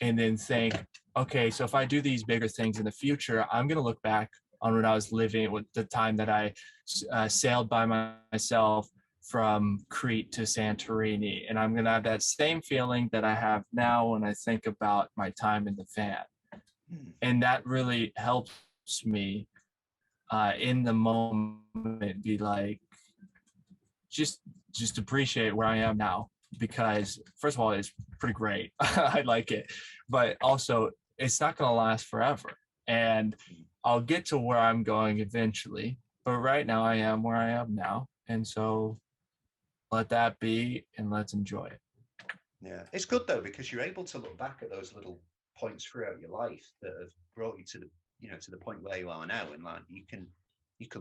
and then think, okay, so if I do these bigger things in the future, I'm going to look back on when I was living, with the time that I sailed by myself from Crete to Santorini. And I'm going to have that same feeling that I have now when I think about my time in the van. And that really helps me in the moment be like, just appreciate where I am now, because first of all, it's pretty great. I like it, but also it's not going to last forever, and I'll get to where I'm going eventually, but right now I am where I am now. And so let that be, and let's enjoy it. Yeah, it's good though, because you're able to look back at those little points throughout your life that have brought you to the point where you are now, and like you can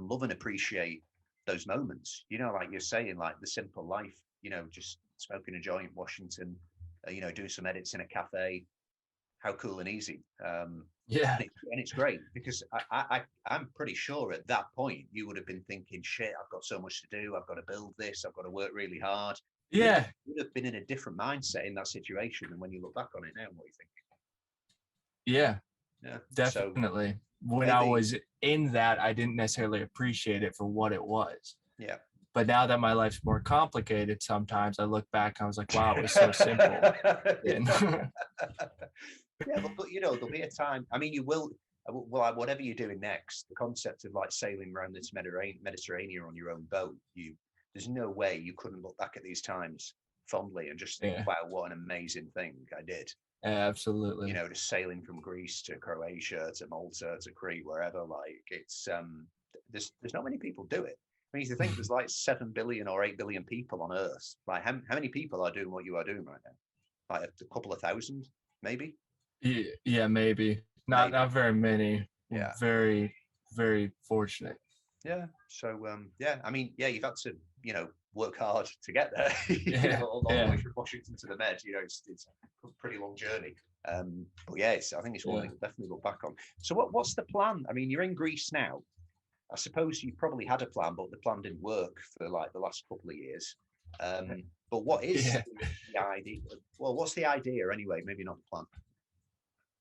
love and appreciate those moments. Like you're saying, like the simple life. Just smoking a joint, Washington, doing some edits in a cafe. How cool and easy. Yeah, and it's great, because I'm pretty sure at that point you would have been thinking, shit, I've got so much to do, I've got to build this, I've got to work really hard. Yeah, you would have been in a different mindset in that situation than when you look back on it now. What do you think? Yeah, definitely. So when I was in that, I didn't necessarily appreciate it for what it was. Yeah. But now that my life's more complicated, sometimes I look back and I was like, wow, it was so simple. Yeah, but there'll be a time. I mean, you will. Well, whatever you're doing next, the concept of like sailing around this Mediterranean on your own boat, there's no way you couldn't look back at these times fondly and just think, wow, what an amazing thing I did. Absolutely. Just sailing from Greece to Croatia to Malta to Crete, wherever. Like it's there's not many people do it. I mean, you think there's like 7 billion or 8 billion people on Earth. Like how many people are doing what you are doing right now? Like a couple of thousand, maybe. Yeah, maybe. Not very many. Yeah. Very, very fortunate. Yeah. So I mean, you've had to, work hard to get there. All the way from Washington to the Med, it's a pretty long journey. But yeah, I think it's one thing to definitely look back on. So what's the plan? I mean, you're in Greece now. I suppose you probably had a plan, but the plan didn't work for like the last couple of years. But what is the idea? Well, what's the idea anyway? Maybe not the plan.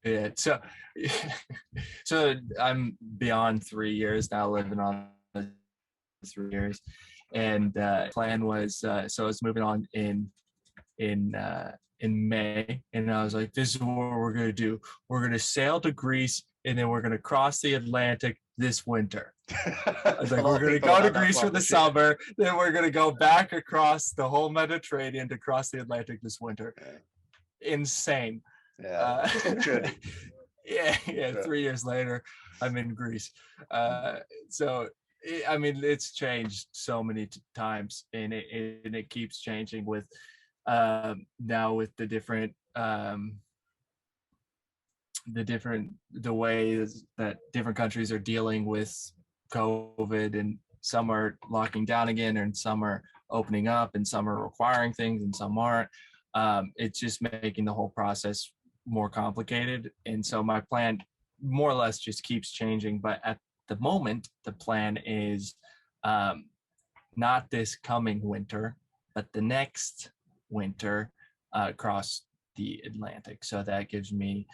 Yeah, so I'm beyond 3 years now, living on 3 years, and plan was so I was moving on in May, and I was like, this is what we're gonna do. We're gonna sail to Greece, and then we're gonna cross the Atlantic this winter. I was like, we're gonna go to Greece for the summer, then we're gonna go back across the whole Mediterranean to cross the Atlantic this winter. Yeah. Insane. Yeah. Yeah. 3 years later, I'm in Greece. So I mean, it's changed so many times, and it keeps changing with now with the different the ways that different countries are dealing with COVID, and some are locking down again, and some are opening up, and some are requiring things, and some aren't. It's just making the whole process more complicated. And so my plan more or less just keeps changing. But at the moment, the plan is not this coming winter, but the next winter across the Atlantic. So that gives me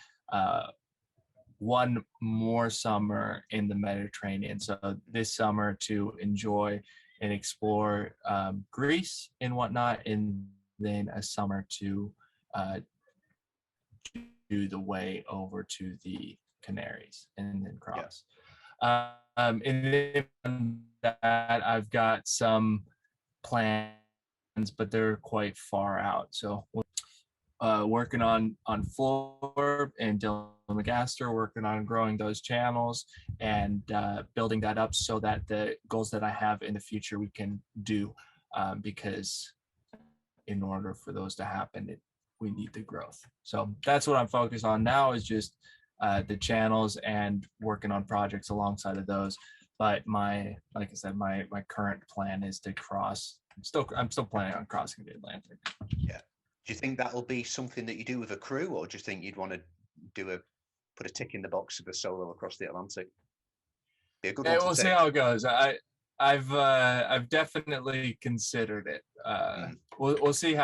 one more summer in the Mediterranean. So this summer to enjoy and explore Greece and whatnot, and then a summer to do the way over to the Canaries and then cross. Yeah. And then that I've got some plans, but they're quite far out. So working on Florb and Dylan Magaster, working on growing those channels and building that up so that the goals that I have in the future we can do, because in order for those to happen, need the growth. So that's what I'm focused on now, is just the channels and working on projects alongside of those. But like I said, my current plan is to cross. I'm still planning on crossing the Atlantic. Yeah. Do you think that'll be something that you do with a crew, or do you think you'd want to put a tick in the box of a solo across the Atlantic? Be a good one. We'll see how it goes. I've definitely considered it. We'll see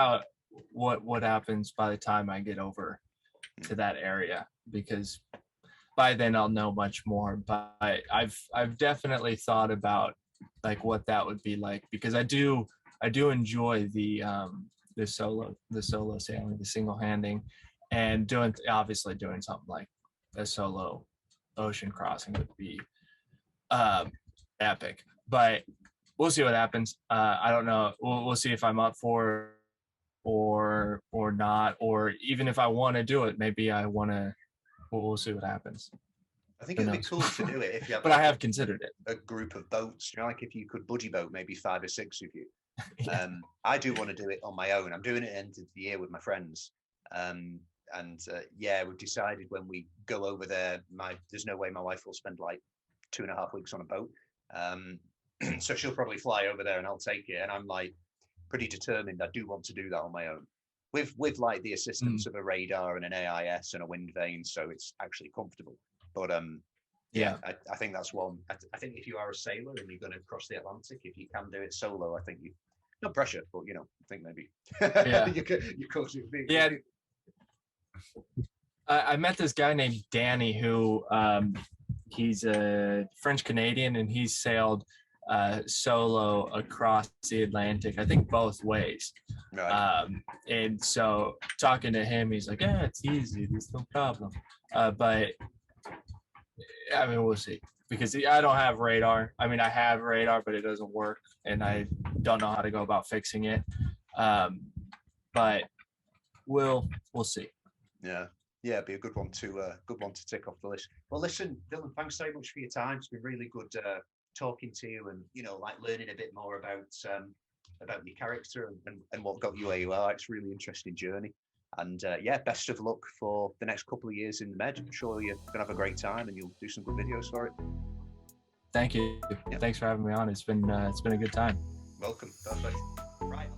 what happens by the time I get over to that area, because by then I'll know much more. But I've definitely thought about like what that would be like, because I do enjoy the solo sailing, the single handing, and doing something like a solo ocean crossing would be epic. But we'll see what happens. I don't know. We'll see if I'm up for or not, or even if I want to do it, maybe I want to. We'll see what happens. I think it'd be cool to do it if you have. But I have considered it. A group of boats, like if you could buddy boat, maybe 5 or 6 of you. Yeah. I do want to do it on my own. I'm doing it at the end of the year with my friends. We've decided when we go over there, there's no way my wife will spend like 2.5 weeks on a boat. So she'll probably fly over there and I'll take it. And I'm like pretty determined. I do want to do that on my own with like the assistance of a radar and an AIS and a wind vane. So it's actually comfortable. But I think that's one. I think if you are a sailor and you're going to cross the Atlantic, if you can do it solo, I think no pressure, but I think maybe you could. Yeah. I met this guy named Danny who he's a French Canadian, and he's sailed solo across the Atlantic, I think both ways. Right. And so talking to him, he's like, yeah, it's easy, there's no problem. But I mean, we'll see, because I don't have radar. I mean, I have radar, but it doesn't work, and I don't know how to go about fixing it. But we'll see. Yeah, it'd be a good one to tick off the list. Well, listen, Dylan, thanks so much for your time. It's been really good talking to you, and like learning a bit more about your character and what got you where you are. It's a really interesting journey. And best of luck for the next couple of years in the Med. I'm sure you're gonna have a great time, and you'll do some good videos for it. Thank you. Yeah. Thanks for having me on. It's been a good time. Welcome. Perfect. Right.